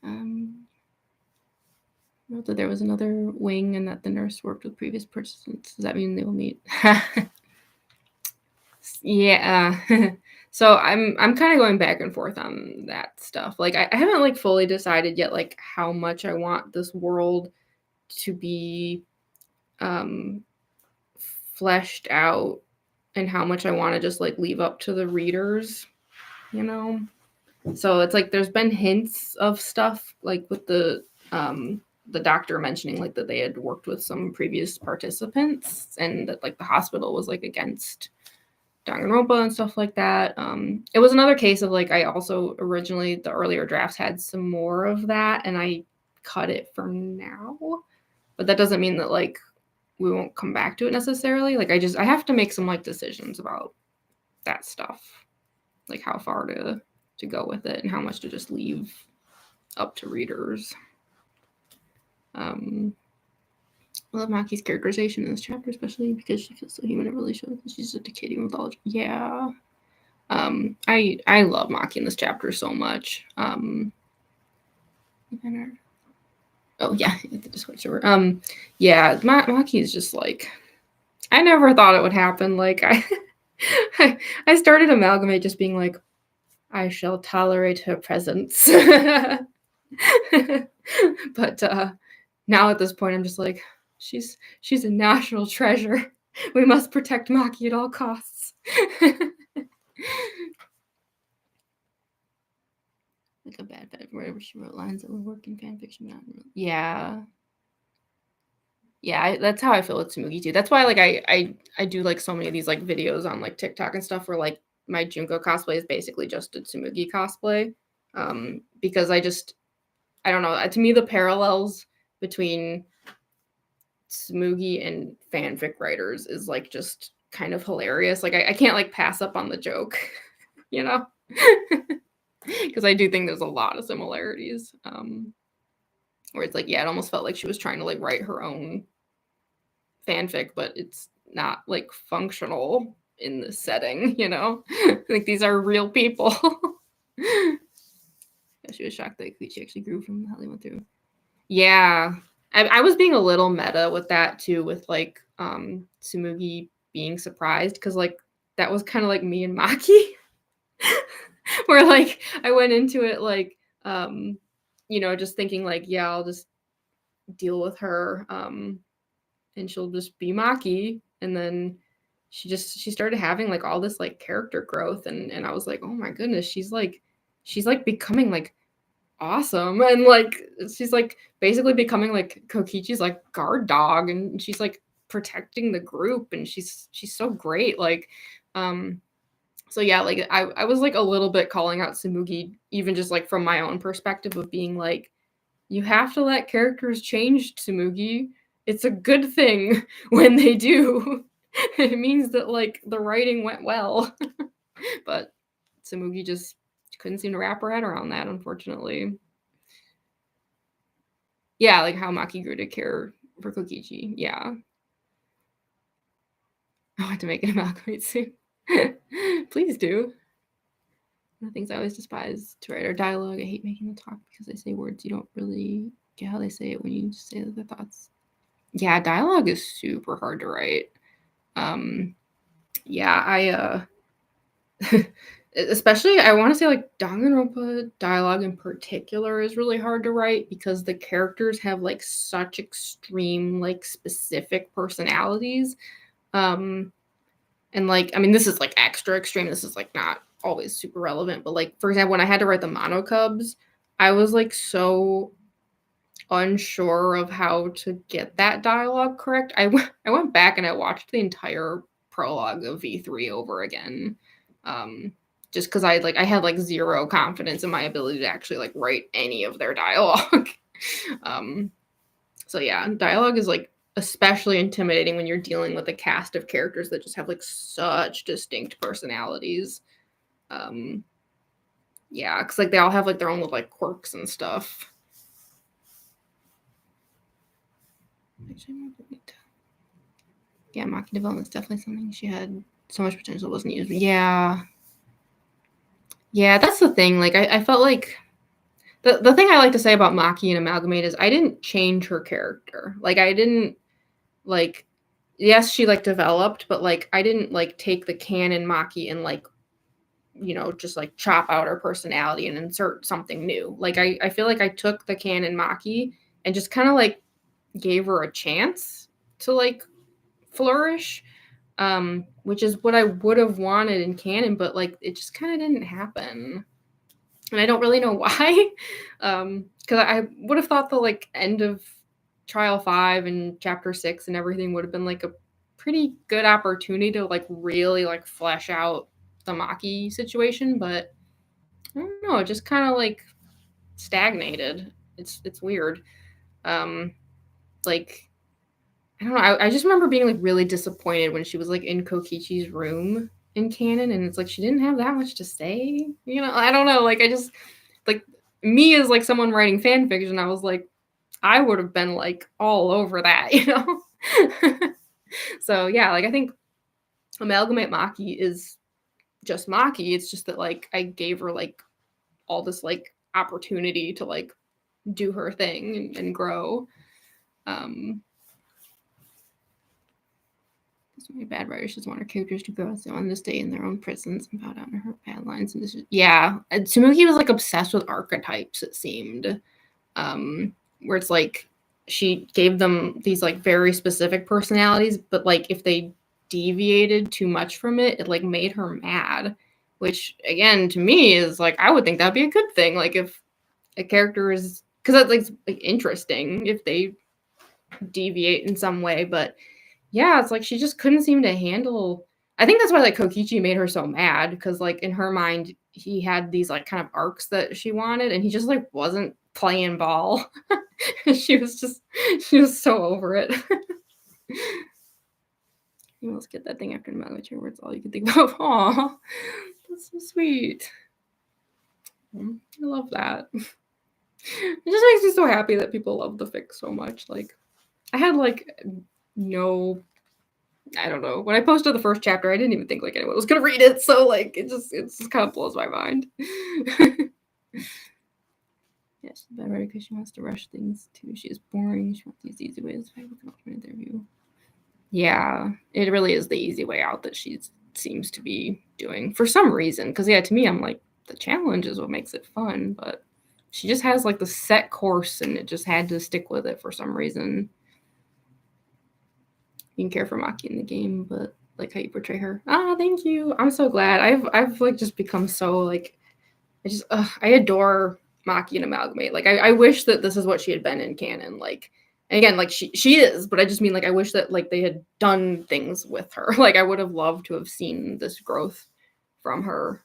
Note that there was another wing and that the nurse worked with previous participants. Does that mean they will meet? Yeah. So I'm kind of going back and forth on that stuff. Like I haven't like fully decided yet like how much I want this world to be fleshed out and how much I want to just like leave up to the readers, So it's like there's been hints of stuff like with the doctor mentioning like that they had worked with some previous participants and that like the hospital was like against Danganronpa and stuff like that. It was another case of like I also originally the earlier drafts had some more of that and I cut it for now, but that doesn't mean that like we won't come back to it necessarily. Like I have to make some like decisions about that stuff, like how far to go with it and how much to just leave up to readers. I love Maki's characterization in this chapter, especially because she feels so human. It really shows that she's just decaying with all. Yeah. I love Maki in this chapter so much. Oh yeah, the Discord over. Yeah, Maki is just like I never thought it would happen. Like I started Amalgamate just being like, I shall tolerate her presence. But now at this point, I'm just like, she's a national treasure. We must protect Maki at all costs. Like a bad wherever she wrote lines that would work in fanfiction. Not really. Yeah. Yeah, that's how I feel with Tsumugi too. That's why like I do like so many of these like videos on like TikTok and stuff where like my Junko cosplay is basically just a Tsumugi cosplay. Because I don't know. To me, the parallels between Tsumugi and fanfic writers is like just kind of hilarious. Like I can't like pass up on the joke, because I do think there's a lot of similarities. Where it's like, yeah, it almost felt like she was trying to like write her own fanfic, but it's not like functional in this setting, Like these are real people. Yeah, she was shocked that she actually grew from how they went through. Yeah. I was being a little meta with that too, with like Tsumugi being surprised, because like that was kind of like me and Maki. Where like I went into it like just thinking like, yeah, I'll just deal with her and she'll just be Maki, and then she started having like all this like character growth, and I was like, oh my goodness, she's like becoming like awesome, and like she's like basically becoming like Kokichi's like guard dog, and she's like protecting the group, and she's so great. Like, so yeah, like I was like a little bit calling out Tsumugi, even just like from my own perspective of being like, you have to let characters change, Tsumugi. It's a good thing when they do. It means that like the writing went well. But Tsumugi just couldn't seem to wrap her head around that, unfortunately. Yeah, like how Maki grew to care for Kokichi. Yeah. I want to make an Amalgamate soon. Please do. One of the things I always despise to write are dialogue. I hate making them talk because they say words you don't really get how they say it when you just say their thoughts. Yeah, dialogue is super hard to write. Yeah, especially I want to say like Danganronpa dialogue in particular is really hard to write because the characters have like such extreme like specific personalities. And like, I mean, this is like extra extreme. This is like not always super relevant, but like, for example, when I had to write the Mono Cubs, I was like so unsure of how to get that dialogue correct. I went back and I watched the entire prologue of V3 over again. Just because I had like zero confidence in my ability to actually like write any of their dialogue. So yeah, dialogue is like especially intimidating when you're dealing with a cast of characters that just have like such distinct personalities. Yeah, because like they all have like their own little like quirks and stuff. Yeah, Maki development is definitely something she had so much potential wasn't used. Yeah. Yeah, that's the thing. Like I felt like the thing I like to say about Maki and Amalgamate is I didn't change her character. Like I didn't like yes, she like developed, but like I didn't like take the canon Maki and like, you know, just like chop out her personality and insert something new. Like I feel like I took the canon Maki and just kind of like gave her a chance to like flourish, which is what I would have wanted in canon, but like it just kind of didn't happen. And I don't really know why. Because I would have thought the like end of Trial 5 and Chapter 6 and everything would have been like a pretty good opportunity to like really like flesh out the Maki situation, but I don't know, it just kind of like stagnated. It's weird. Like I don't know. I just remember being like really disappointed when she was like in Kokichi's room in canon, and it's like she didn't have that much to say. You know, I don't know. Like I just like me as like someone writing fan fiction, I was like, I would have been like all over that, you know. So yeah, like I think Amalgamate Maki is just Maki. It's just that like I gave her like all this like opportunity to like do her thing and grow. So many bad writers just want her characters to grow, so on to stay in their own prisons and bow down to her bad lines. And this is, yeah, Tsumugi was like obsessed with archetypes. It seemed, where it's like she gave them these like very specific personalities, but like if they deviated too much from it, it like made her mad. Which again, to me, is like I would think that'd be a good thing. Like if a character is because that's like interesting if they deviate in some way, but yeah, it's like she just couldn't seem to handle. I think that's why like Kokichi made her so mad because like in her mind he had these like kind of arcs that she wanted and he just like wasn't playing ball. she was so over it. You must get that thing after the manga chair where it's all you can think about. Aw, that's so sweet. I love that. It just makes me so happy that people love the fic so much. Like I had like no, I don't know. When I posted the first chapter, I didn't even think like anyone was gonna read it. So like it just kind of blows my mind. Yeah, she's bad writer because she wants to rush things too. She is boring. She wants these easy ways. I look at an interview. Yeah, it really is the easy way out that she seems to be doing for some reason. Because yeah, to me, I'm like the challenge is what makes it fun, but she just has like the set course and it just had to stick with it for some reason. You can care for Maki in the game, but like how you portray her. Ah, thank you. I'm so glad. I've like just become so like I adore Maki and Amalgamate. Like I wish that this is what she had been in canon. Like And again, like she is, but I just mean like I wish that like they had done things with her. Like I would have loved to have seen this growth from her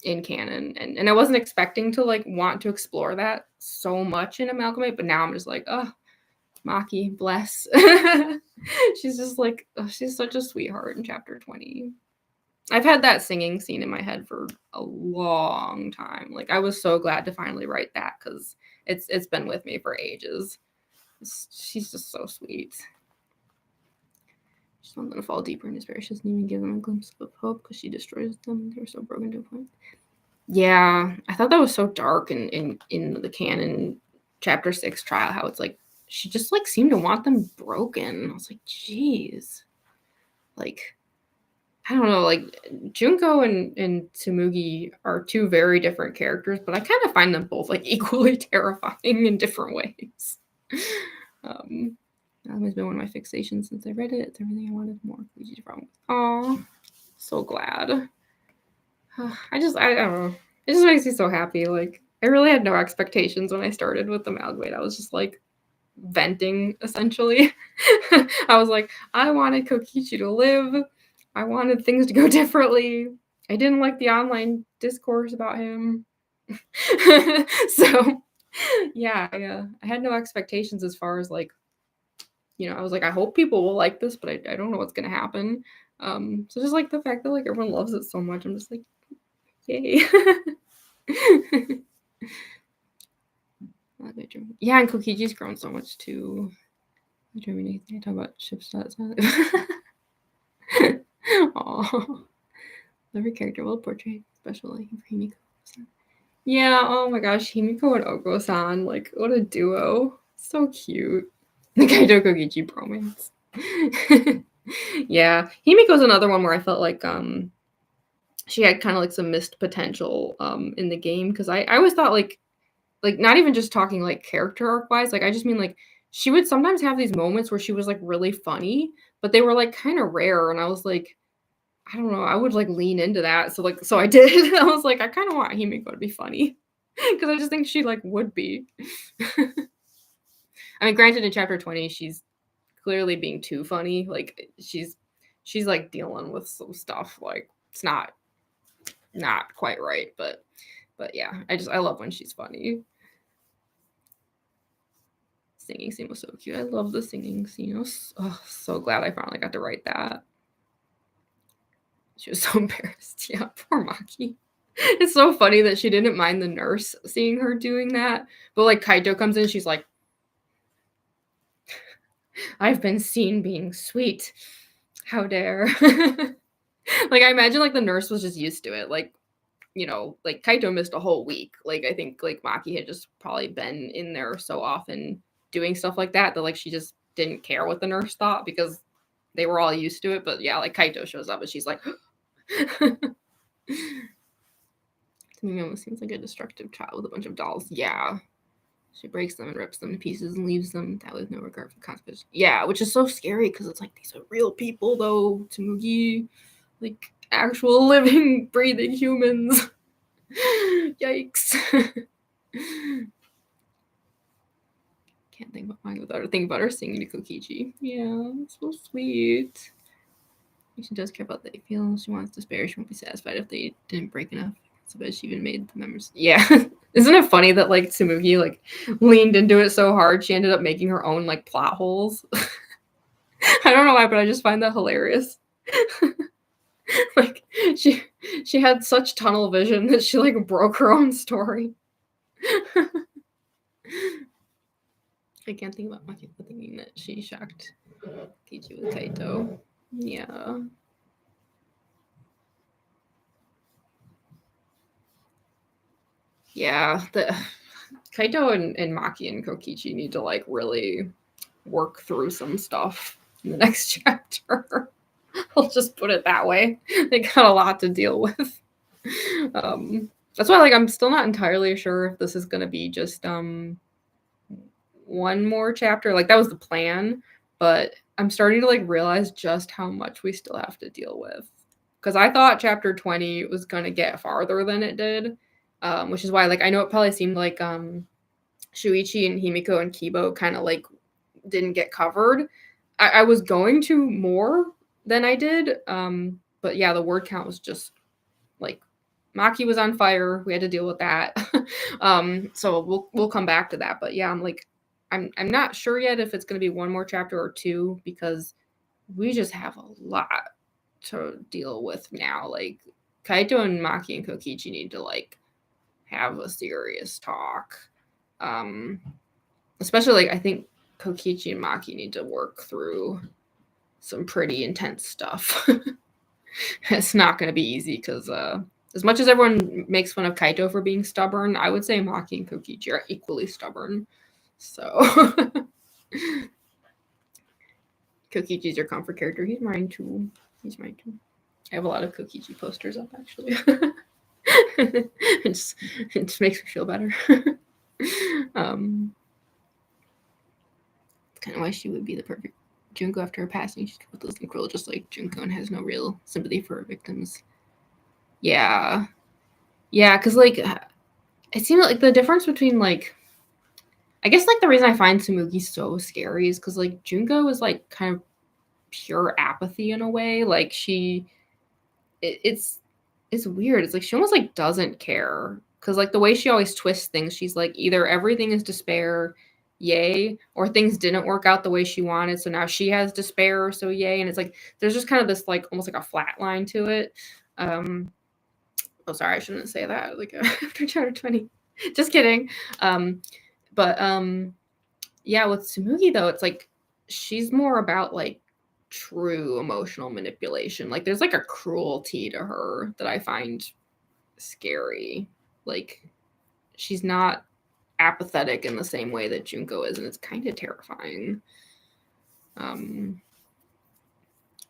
in canon. And I wasn't expecting to like want to explore that so much in Amalgamate, but now I'm just like, oh, Maki, bless. She's just like, oh, she's such a sweetheart in chapter 20. I've had that singing scene in my head for a long time. Like I was so glad to finally write that because it's been with me for ages. She's just so sweet. She's not gonna fall deeper in despair. She doesn't even give them a glimpse of hope because she destroys them. They're so broken to a point. Yeah, I thought that was so dark in the canon chapter 6 trial. How it's like she just like seemed to want them broken. I was like, geez, like I don't know, like Junko and Tsumugi are two very different characters, but I kind of find them both like equally terrifying in different ways. That has been one of my fixations since I read it. It's everything I wanted more. Oh, so glad. I don't know. It just makes me so happy. Like I really had no expectations when I started with Amalgamate. I was just like venting essentially. I was like, I wanted Kokichi to live. I wanted things to go differently. I didn't like the online discourse about him. So yeah, I had no expectations as far as like, you know, I was like, I hope people will like this, but I don't know what's gonna happen. So just like the fact that like everyone loves it so much, I'm just like, yay. Yeah, and Kokichi's grown so much too. I talk about ship stats. Aww. Every character will portray special liking for Himiko. Yeah, oh my gosh, Himiko and Oko-san, like, what a duo. So cute. The Kaido Kokichi bromance. Yeah, Himiko's another one where I felt like she had kind of like some missed potential in the game, because I always thought like not even just talking like character arc wise, like I just mean like she would sometimes have these moments where she was like really funny, but they were like kind of rare, and I was like, I don't know, I would like lean into that. So I did. I was like, I kind of want Himiko to be funny because I just think she like would be. I mean, granted, in chapter 20, she's clearly being too funny. Like she's like dealing with some stuff like it's not quite right, but yeah, I love when she's funny. Singing scene was so cute. I love the singing scene. I was so glad I finally got to write that. She was so embarrassed. Yeah, poor Maki. It's so funny that she didn't mind the nurse seeing her doing that. But like Kaito comes in, she's like, I've been seen being sweet. How dare. Like I imagine like the nurse was just used to it. Like, you know, like Kaito missed a whole week. Like I think like Maki had just probably been in there so often doing stuff like that like she just didn't care what the nurse thought because they were all used to it. But yeah, like Kaito shows up and she's like, to me, almost seems like a destructive child with a bunch of dolls. Yeah. She breaks them and rips them to pieces and leaves them that with no regard for consequences. Yeah, which is so scary because it's like these are real people though. Tsumugi, like actual living, breathing humans. Yikes. Can't think about mine without her thinking about her singing to Kokichi. Yeah, it's so sweet. She does care about they feel. She wants to spare. She won't be satisfied if they didn't break enough. So bad she even made the members. Yeah. Isn't it funny that like Tsumugi like leaned into it so hard she ended up making her own like plot holes? I don't know why, but I just find that hilarious. Like she had such tunnel vision that she like broke her own story. I can't think about Maki thinking that she shocked Kichi with Kaito. Yeah. Yeah, the Kaito and Maki and Kokichi need to like really work through some stuff in the next chapter. I'll just put it that way. They got a lot to deal with. That's why like I'm still not entirely sure if this is gonna be just one more chapter. Like that was the plan, but I'm starting to like realize just how much we still have to deal with. Because I thought chapter 20 was gonna get farther than it did. Which is why like I know it probably seemed like Shuichi and Himiko and Kibo kind of like didn't get covered. I was going to more than I did, but yeah, the word count was just like Maki was on fire. We had to deal with that. So we'll come back to that. But yeah, I'm not sure yet if it's going to be one more chapter or two, because we just have a lot to deal with now. Like Kaito and Maki and Kokichi need to like have a serious talk. Especially like I think Kokichi and Maki need to work through some pretty intense stuff. It's not going to be easy because as much as everyone makes fun of Kaito for being stubborn, I would say Maki and Kokichi are equally stubborn. So Kokichi's your comfort character. He's mine too. He's mine too. I have a lot of Kokichi posters up, actually. it just makes me feel better. Kind of why she would be the perfect Junko after her passing. She's ruthlessly cruel, just like Junko, and has no real sympathy for her victims. Yeah, because like it seems like the difference between like, I guess like the reason I find Tsumugi so scary is because like Junko is like kind of pure apathy in a way. Like it's weird. It's like she almost like doesn't care, because like the way she always twists things, she's like either everything is despair, yay, or things didn't work out the way she wanted, so now she has despair, so yay. And it's like there's just kind of this like almost like a flat line to it. Oh, sorry, I shouldn't say that. Like after chapter 20, just kidding. But yeah, with Tsumugi though, it's like she's more about like true emotional manipulation. Like there's like a cruelty to her that I find scary. Like she's not apathetic in the same way that Junko is, and it's kind of terrifying.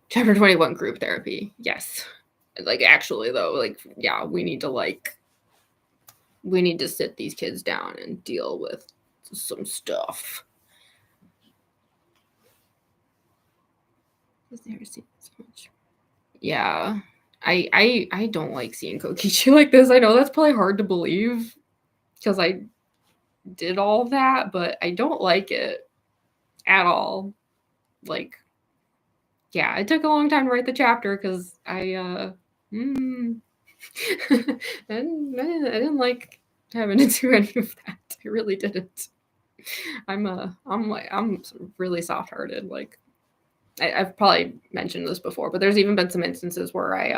Chapter 21, group therapy. Yes. Like actually though, like yeah, we need to sit these kids down and deal with some stuff. I've never seen so much. Yeah. I don't like seeing Kokichi like this. I know that's probably hard to believe because I did all that, but I don't like it at all. Like, yeah, it took a long time to write the chapter because I didn't like having to do any of that. I really didn't. I'm really soft-hearted. Like I've probably mentioned this before, but there's even been some instances where I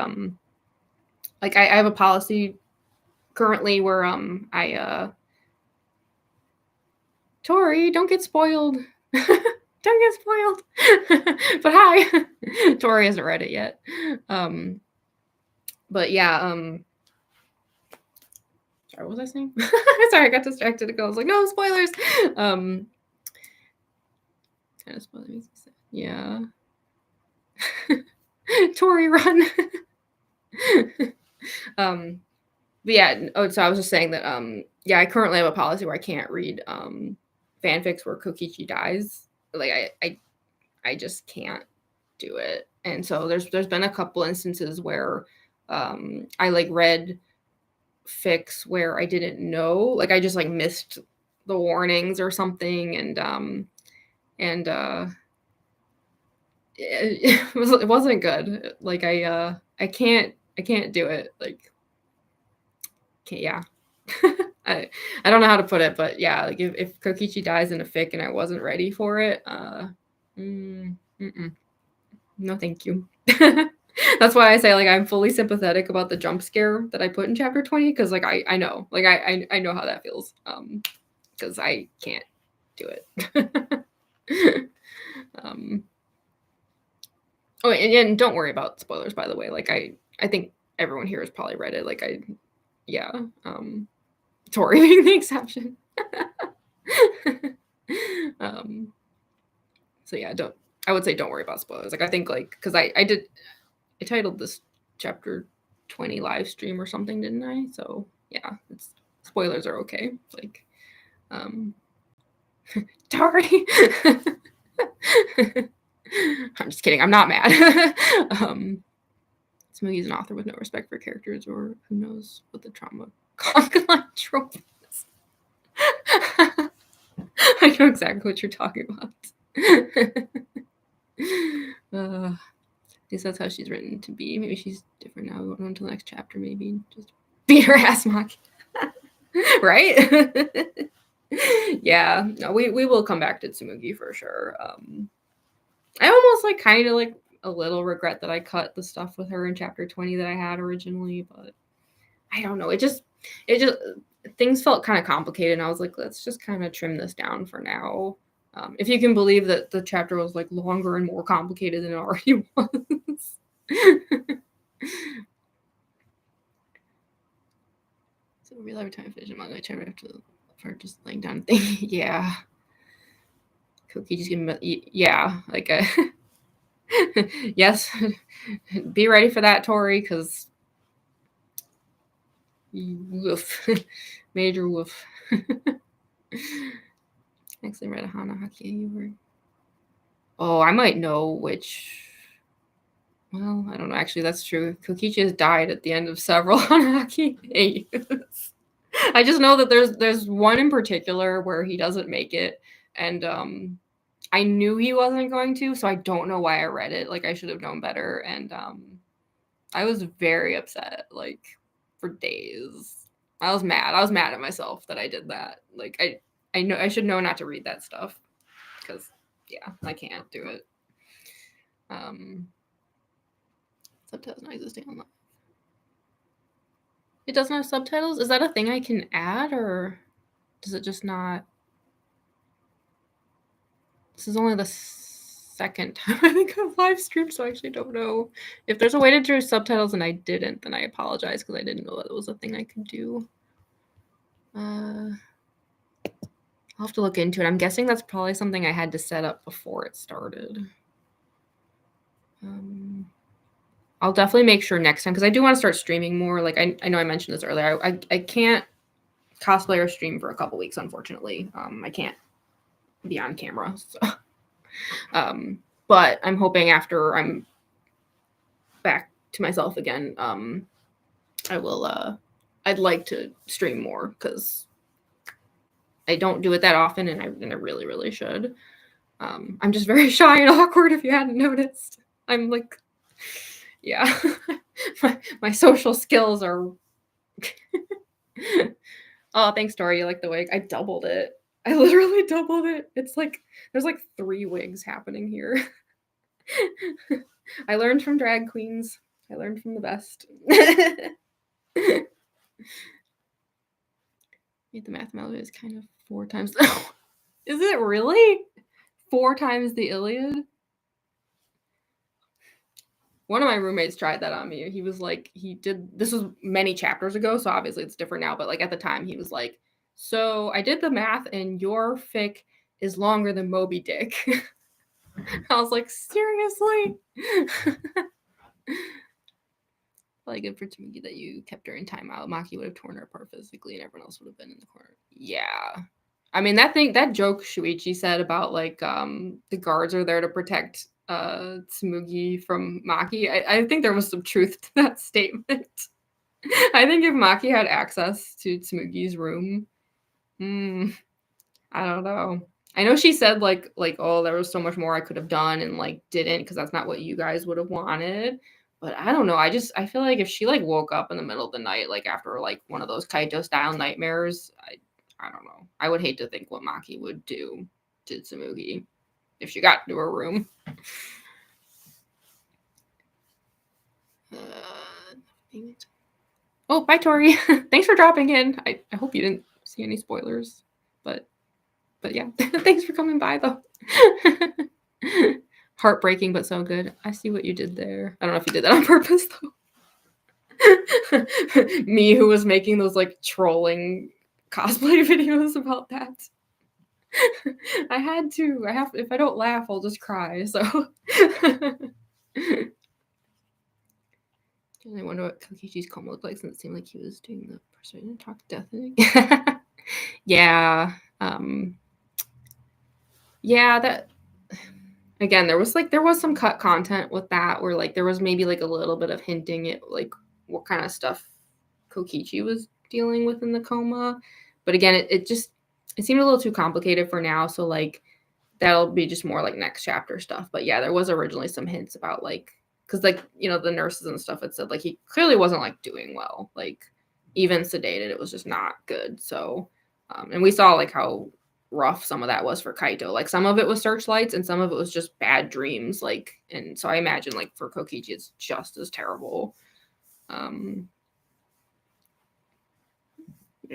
have a policy currently where Tori, don't get spoiled. Don't get spoiled. But hi. Tori hasn't read it yet. But yeah, sorry, what was I saying? Sorry, I got distracted. I was like, no spoilers. Kind of spoilers. Yeah. Tori, run. But yeah, so I was just saying that yeah, I currently have a policy where I can't read fanfics where Kokichi dies. Like I just can't do it. And so there's been a couple instances where I like read fics where I didn't know, like I just like missed the warnings or something, and it wasn't good. Like I can't do it. Like yeah. I don't know how to put it, but yeah, like if Kokichi dies in a fic and I wasn't ready for it, no thank you. That's why I say like I'm fully sympathetic about the jump scare that I put in chapter 20, because like I know, like I know how that feels, because I can't do it. Oh, and don't worry about spoilers, by the way. Like I think everyone here has probably read it. Like yeah, Tori being the exception. So yeah, I would say don't worry about spoilers. Like I think like, because I titled this chapter 20 live stream or something, didn't I? So yeah, spoilers are okay. Like Tori. I'm just kidding. I'm not mad. Smoothie's an author with no respect for characters, or who knows what the trauma conch line trope is. I know exactly what you're talking about. At least that's how she's written to be. Maybe she's different now. We won't know until the next chapter, maybe. Just beat her ass, Maki. Right? Yeah. No, we will come back to Tsumugi for sure. I almost like kind of like a little regret that I cut the stuff with her in chapter 20 that I had originally, but I don't know. It just things felt kind of complicated, and I was like, let's just kind of trim this down for now. If you can believe that the chapter was like longer and more complicated than it already was. So real every time I finish a manga, I try to for just laying down things. Yeah. Cookie just give me yeah, like yes. Be ready for that, Tori, because woof. Major woof. Actually read a Hanahaki you were. Oh, I might know which. Well, I don't know. Actually, that's true. Kokichi has died at the end of several Hanahaki. I just know that there's one in particular where he doesn't make it, and I knew he wasn't going to, so I don't know why I read it. Like I should have known better, and I was very upset, like for days. I was mad. I was mad at myself that I did that. Like I know I should know not to read that stuff because yeah, I can't do it. Subtitles not existing online. It doesn't have subtitles? Is that a thing I can add, or does it just not? This is only the second time I think I've live streamed, so I actually don't know. If there's a way to do subtitles and I didn't, then I apologize because I didn't know that was a thing I could do. I'll have to look into it. I'm guessing that's probably something I had to set up before it started. I'll definitely make sure next time because I do want to start streaming more. Like I know I mentioned this earlier. I can't cosplay or stream for a couple weeks, unfortunately. I can't be on camera. So. But I'm hoping after I'm back to myself again, I will. I'd like to stream more because I don't do it that often, and I really, really should. I'm just very shy and awkward. If you hadn't noticed, I'm like, yeah, my social skills are. Oh, thanks, Tori. You like the wig? I doubled it. I literally doubled it. It's like there's like 3 wigs happening here. I learned from drag queens. I learned from the best. The mathematics is kind of 4 times. Is it really 4 times the Iliad? One of my roommates tried that on me. He was like, this was many chapters ago, so obviously it's different now. But like at the time, he was like, so I did the math, and your fic is longer than Moby Dick. I was like, seriously? Probably good for Tsumugi that you kept her in timeout. Maki would have torn her apart physically, and everyone else would have been in the corner. Yeah. I mean, that joke Shuichi said about like the guards are there to protect Tsumugi from Maki. I think there was some truth to that statement. I think if Maki had access to Tsumugi's room, I don't know. I know she said like oh, there was so much more I could have done and like didn't because that's not what you guys would have wanted. But I don't know. I feel like if she like woke up in the middle of the night, like after like one of those Kaito style nightmares, I don't know. I would hate to think what Maki would do to Tsumugi if she got to her room. Oh, bye, Tori. Thanks for dropping in. I hope you didn't see any spoilers, but yeah, thanks for coming by though. Heartbreaking, but so good. I see what you did there. I don't know if you did that on purpose though. Me, who was making those like trolling cosplay videos about that. I had to. If I don't laugh, I'll just cry. So I wonder what Kokichi's coma looked like since it seemed like he was doing the person talk to death. Yeah. Yeah, that again, there was some cut content with that where like there was maybe like a little bit of hinting at like what kind of stuff Kokichi was dealing with in the coma. But again, it it seemed a little too complicated for now, so like that'll be just more like next chapter stuff. But yeah, there was originally some hints about like, because like, you know, the nurses and stuff had said like he clearly wasn't like doing well, like even sedated, it was just not good. So and we saw like how rough some of that was for Kaito. Like some of it was searchlights and some of it was just bad dreams. Like, and so I imagine like for Kokichi it's just as terrible. I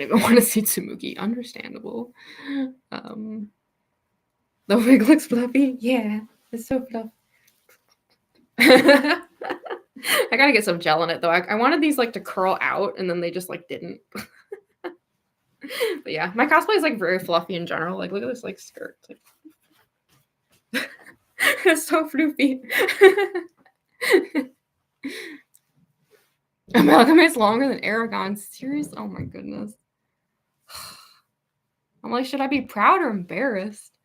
don't even want to see Tsumugi. Understandable. The wig looks fluffy. Yeah, it's so fluffy. I gotta get some gel in it though. I wanted these like to curl out and then they just like didn't. But yeah, my cosplay is like very fluffy in general. Like look at this like skirt. Like... it's so floofy. Amalgamate's longer than Aragon. Serious? Oh my goodness. I'm like, should I be proud or embarrassed?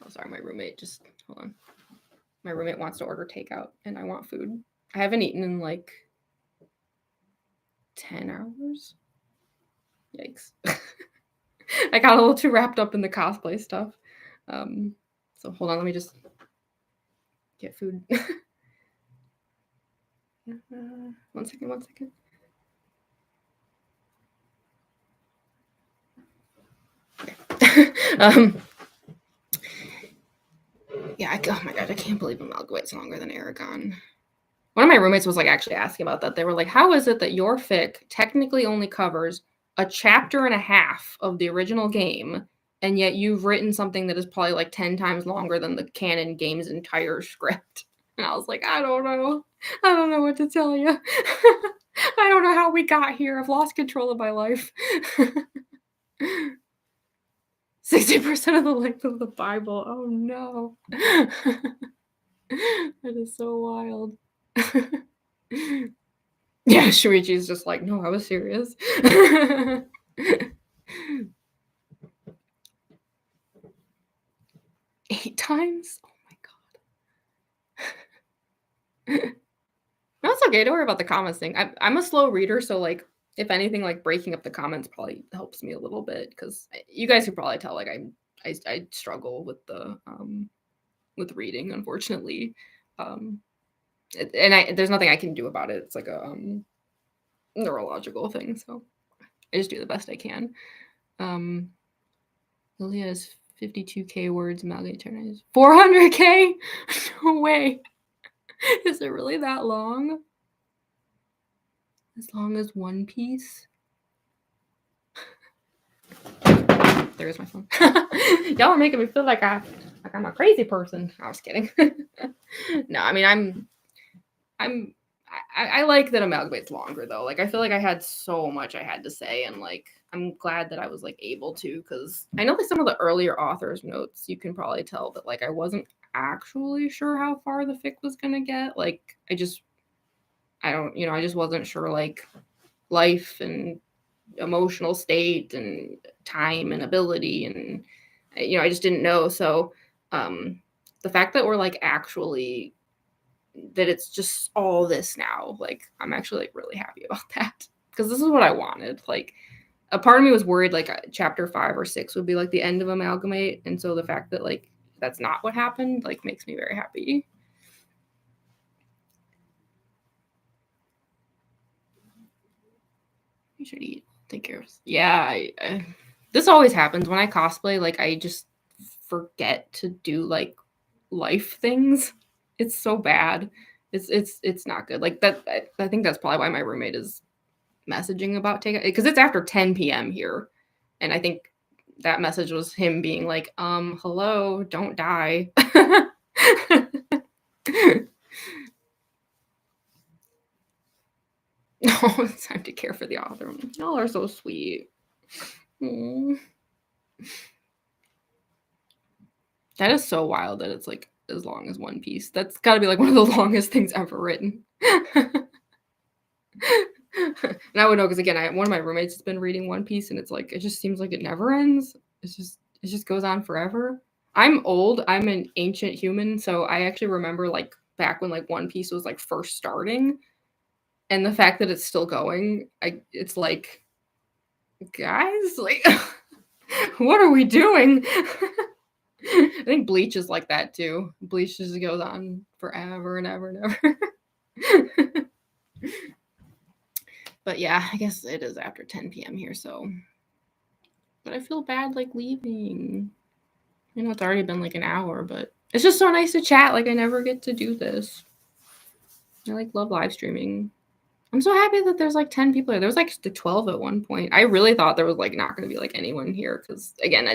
Oh, sorry, my roommate just, hold on. My roommate wants to order takeout and I want food. I haven't eaten in like 10 hours. Yikes. I got a little too wrapped up in the cosplay stuff. So hold on, let me just get food. 1 second. Okay. Yeah, oh my god, I can't believe Amalgamate's longer than Aragon. One of my roommates was like actually asking about that. They were like, how is it that your fic technically only covers a chapter and a half of the original game, and yet you've written something that is probably like 10 times longer than the canon game's entire script? And I was like, I don't know. I don't know what to tell you. I don't know how we got here. I've lost control of my life. 60% of the length of the Bible. Oh no. That is so wild. Yeah, Shuichi's just like, no, I was serious. 8 times? Oh my god. No, it's okay. Don't worry about the comments thing. I'm a slow reader, so like if anything, like breaking up the comments probably helps me a little bit because you guys can probably tell like I struggle with the with reading, unfortunately. And there's nothing I can do about it. It's like a neurological thing, so I just do the best I can. Lilia has 52k words. Amalgamate is 400k. No way. Is it really that long? As long as One Piece? There's my phone. Y'all are making me feel like I'm a crazy person. I was kidding. No, I mean I like that Amalgamate's longer though. Like I feel like I had so much I had to say, and like I'm glad that I was like able to, because I know like some of the earlier authors' notes you can probably tell that like I wasn't actually sure how far the fic was gonna get. Like I just wasn't sure like life and emotional state and time and ability, and I just didn't know. So the fact that we're like actually that it's just all this now, like I'm actually like really happy about that, because this is what I wanted. Like a part of me was worried like chapter 5 or 6 would be like the end of Amalgamate, and so the fact that like that's not what happened like makes me very happy. You should eat. Take care. Yeah, this always happens when I cosplay. Like I just forget to do like life things. It's so bad. It's not good. Like that. I think that's probably why my roommate is messaging about taking, because it's after 10 p.m. here, and I think that message was him being like, hello, don't die. Oh, it's time to care for the author. Y'all are so sweet. Aww. That is so wild that it's like as long as One Piece. That's got to be like one of the longest things ever written. And I would know because again, one of my roommates has been reading One Piece, and it's like it just seems like it never ends. It just goes on forever. I'm old. I'm an ancient human, so I actually remember like back when like One Piece was like first starting, and the fact that it's still going, it's like guys, like, what are we doing? I think Bleach is like that too. Bleach just goes on forever and ever and ever. But yeah, I guess it is after 10 p.m. here, so. But I feel bad like leaving. You know, it's already been like an hour, but it's just so nice to chat. Like, I never get to do this. I like love live streaming. I'm so happy that there's like 10 people here. There was like 12 at one point. I really thought there was like not going to be like anyone here because again,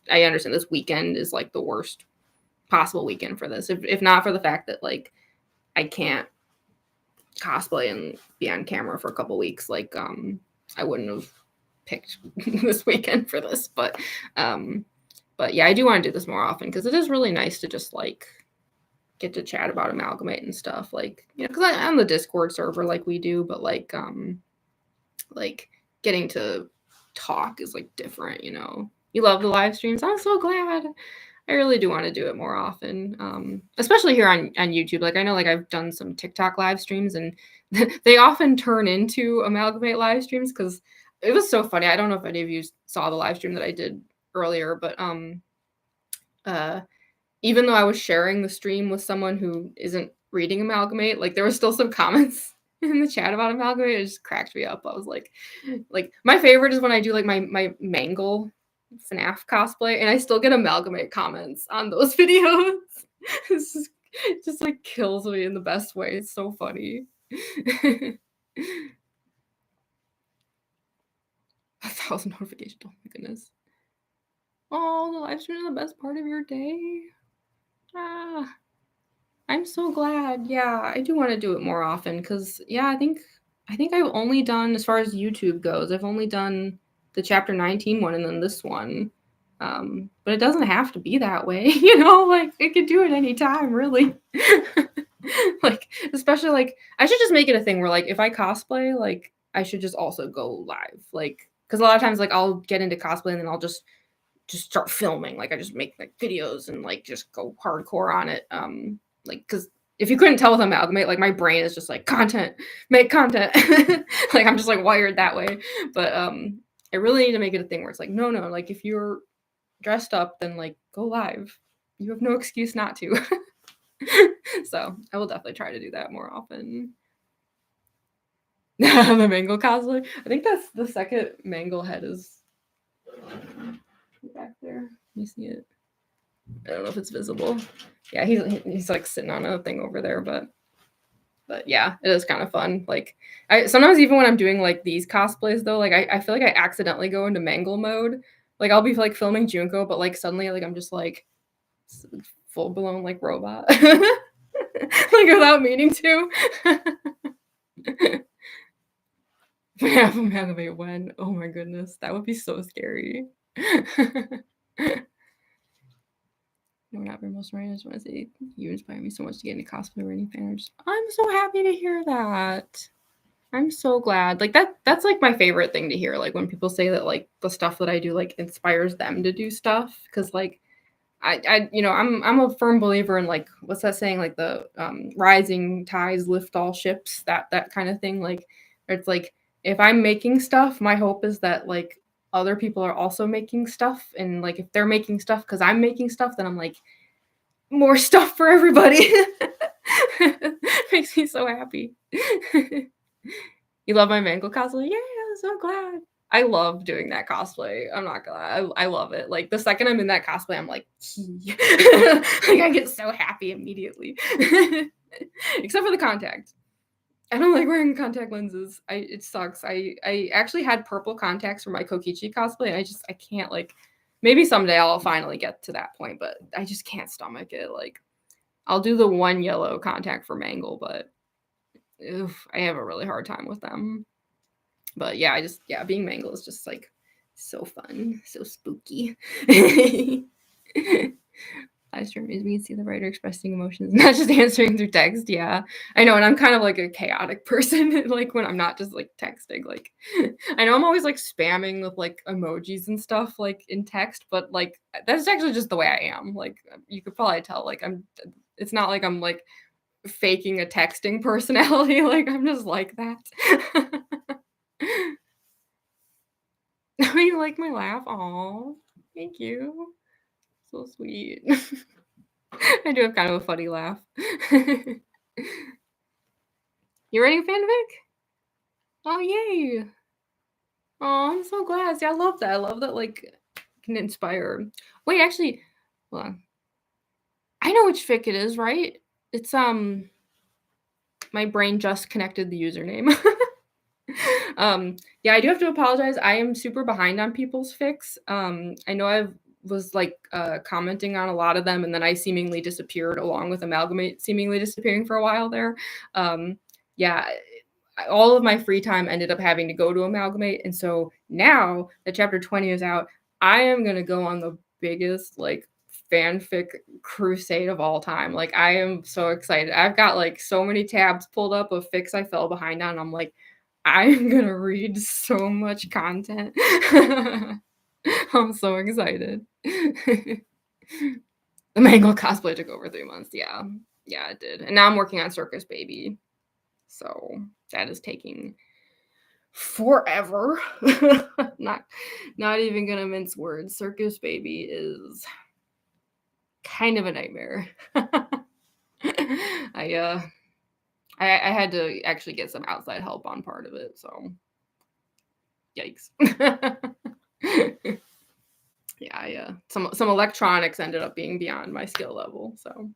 I understand this weekend is like the worst possible weekend for this. If not for the fact that like I can't cosplay and be on camera for a couple weeks, like I wouldn't have picked this weekend for this. But yeah, I do want to do this more often because it is really nice to just like get to chat about Amalgamate and stuff, like, you know, because I'm on the Discord server like we do, but like getting to talk is like different, you know. You love the live streams. I'm so glad. I really do want to do it more often, especially here on YouTube. Like, I know like I've done some TikTok live streams and they often turn into Amalgamate live streams because it was so funny. I don't know if any of you saw the live stream that I did earlier, but even though I was sharing the stream with someone who isn't reading Amalgamate, like there was still some comments in the chat about Amalgamate. It just cracked me up. I was like my favorite is when I do like my Mangle FNAF cosplay and I still get Amalgamate comments on those videos. This is just like kills me in the best way. It's so funny. 1,000 notifications. Oh my goodness. Oh, the live stream is the best part of your day. I'm so glad. Yeah, I do want to do it more often because yeah, I think I've only done, as far as YouTube goes, I've only done the chapter 19 one and then this one. But it doesn't have to be that way, you know, like I could do it anytime, really. Like, especially like I should just make it a thing where like if I cosplay, like I should just also go live. Like, because a lot of times like I'll get into cosplay and then I'll just start filming. Like I just make like videos and like just go hardcore on it. Like because if you couldn't tell with Amalgamate, like my brain is just like content, make content. Like I'm just like wired that way. But I really need to make it a thing where it's like no, like if you're dressed up, then like go live. You have no excuse not to. So I will definitely try to do that more often. The Mangle cosplay. I think that's the second Mangle head is back there. You see it? I don't know if it's visible. Yeah, he's like sitting on a thing over there, but yeah, it is kind of fun. Like I sometimes even when I'm doing like these cosplays though, like I feel like I accidentally go into Mangle mode. Like I'll be like filming Junko, but like suddenly like I'm just like full blown like robot. Like without meaning to. Yeah, Amalgamate when? Oh my goodness, that would be so scary. No, not very most right. I just want to say you inspire me so much to get into cosplay or any fans. I'm so happy to hear that. I'm so glad. Like that's like my favorite thing to hear. Like when people say that like the stuff that I do like inspires them to do stuff. Cause like I you know, I'm a firm believer in like what's that saying? Like the rising tides lift all ships, that kind of thing. Like it's like if I'm making stuff, my hope is that like other people are also making stuff. And like if they're making stuff because I'm making stuff, then I'm like more stuff for everybody. Makes me so happy. You love my Mangle cosplay? Yeah, I'm so glad. I love doing that cosplay. I'm not gonna lie. I love it. Like the second I'm in that cosplay, I'm like, like I get so happy immediately. Except for the contact. I don't like wearing contact lenses. It sucks. I actually had purple contacts for my Kokichi cosplay. And I can't like, maybe someday I'll finally get to that point, but I just can't stomach it. Like I'll do the one yellow contact for Mangle, but I have a really hard time with them. But yeah, being Mangle is just like so fun, so spooky. Live stream is we can see the writer expressing emotions, not just answering through text. Yeah, I know, and I'm kind of like a chaotic person. Like when I'm not just like texting. Like I know I'm always like spamming with like emojis and stuff like in text, but like that's actually just the way I am. Like you could probably tell. Like it's not like I'm like faking a texting personality. Like I'm just like that. You like my laugh? Aw, thank you. So sweet. I do have kind of a funny laugh. You writing fanfic? Oh, yay. Oh, I'm so glad. See, I love that. I love that, like, can inspire. Wait, actually, hold on. I know which fic it is, right? It's, my brain just connected the username. Yeah, I do have to apologize. I am super behind on people's fics. I know I was like commenting on a lot of them, and then I seemingly disappeared along with Amalgamate seemingly disappearing for a while there. Yeah, all of my free time ended up having to go to Amalgamate, and so now that chapter 20 is out, I am gonna go on the biggest like fanfic crusade of all time. Like I am so excited. I've got like so many tabs pulled up of fics I fell behind on. I'm like, I'm gonna read so much content. I'm so excited. The Mango cosplay took over 3 months. Yeah. Yeah, it did. And now I'm working on Circus Baby. So that is taking forever. Not even gonna mince words. Circus Baby is kind of a nightmare. I had to actually get some outside help on part of it, so yikes. Yeah, some electronics ended up being beyond my skill level, so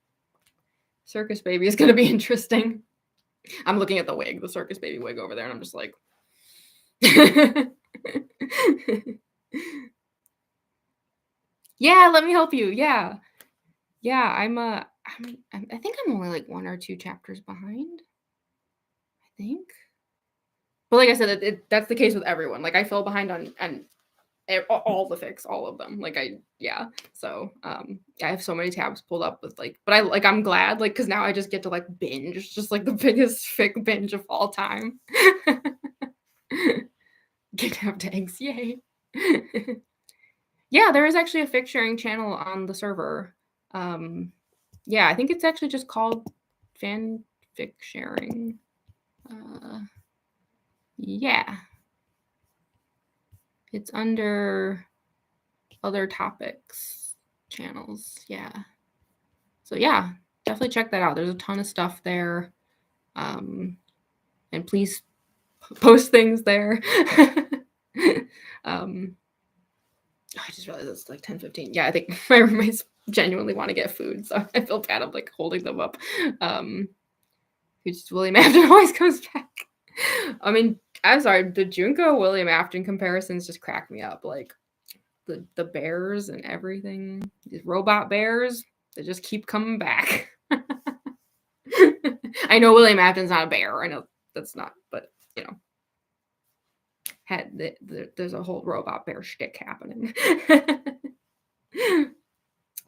Circus Baby is gonna be interesting. I'm looking at the wig, the Circus Baby wig over there, and I'm just like Yeah, let me help you. Yeah. Yeah, I think I'm only like 1 or 2 chapters behind. I think. But like I said, that's the case with everyone. Like I fell behind on all the fics, all of them. Like yeah. So yeah, I have so many tabs pulled up with like, but I'm glad like because now I just get to like binge, just like the biggest fic binge of all time. Kidnapped eggs, yay. Yeah, there is actually a fic sharing channel on the server. Yeah, I think it's actually just called fanfic sharing. Yeah. It's under other topics channels. Yeah. So yeah, definitely check that out. There's a ton of stuff there. And please post things there. I just realized it's like 10:15. Yeah, I think my roommates genuinely want to get food, so I feel bad. I'm like holding them up. William Afton always comes back. I mean, I'm sorry, the Junko William Afton comparisons just crack me up. Like the bears and everything, these robot bears, they just keep coming back. I know William Afton's not a bear. I know that's not, but you know, there's a whole robot bear shtick happening.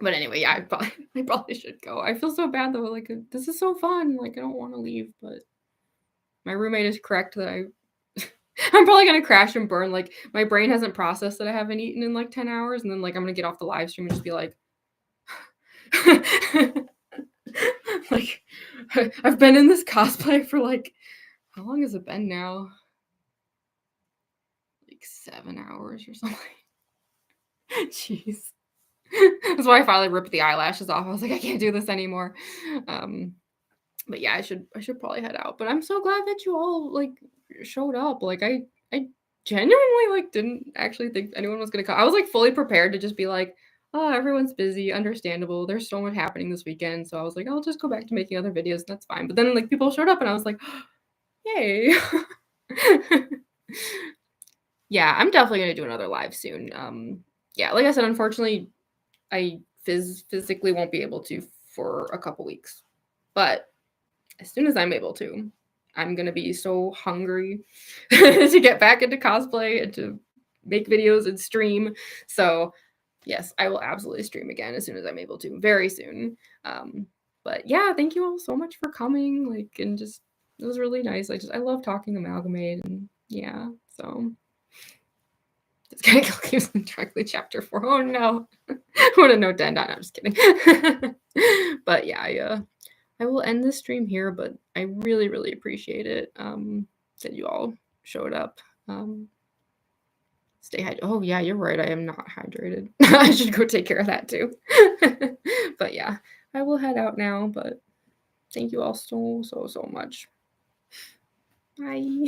But anyway, yeah, I probably should go. I feel so bad though. Like this is so fun. Like I don't want to leave, but my roommate is correct that I'm probably gonna crash and burn. Like my brain hasn't processed that I haven't eaten in like 10 hours, and then like I'm gonna get off the live stream and just be like, like I've been in this cosplay for like how long has it been now? Like 7 hours or something. Jeez. That's why I finally ripped the eyelashes off. I was like, I can't do this anymore. But yeah, I should probably head out. But I'm so glad that you all like showed up. Like I genuinely like didn't actually think anyone was gonna come. I was like fully prepared to just be like, oh, everyone's busy, understandable. There's so much happening this weekend. So I was like, I'll just go back to making other videos. That's fine. But then like people showed up and I was like, yay. Yeah, I'm definitely gonna do another live soon. Yeah, like I said, unfortunately, I physically won't be able to for a couple weeks. But as soon as I'm able to, I'm gonna be so hungry to get back into cosplay and to make videos and stream. So yes, I will absolutely stream again as soon as I'm able to, very soon. But yeah, thank you all so much for coming. Like, and just it was really nice. I love talking Amalgamate, and yeah, so this guy keeps directly chapter 4. Oh no. I want to note that. No, I'm just kidding. But yeah, I will end this stream here, but I really, really appreciate it that you all showed up. Stay hydrated. Oh, yeah, you're right. I am not hydrated. I should go take care of that too. But yeah, I will head out now, but thank you all so much. Bye.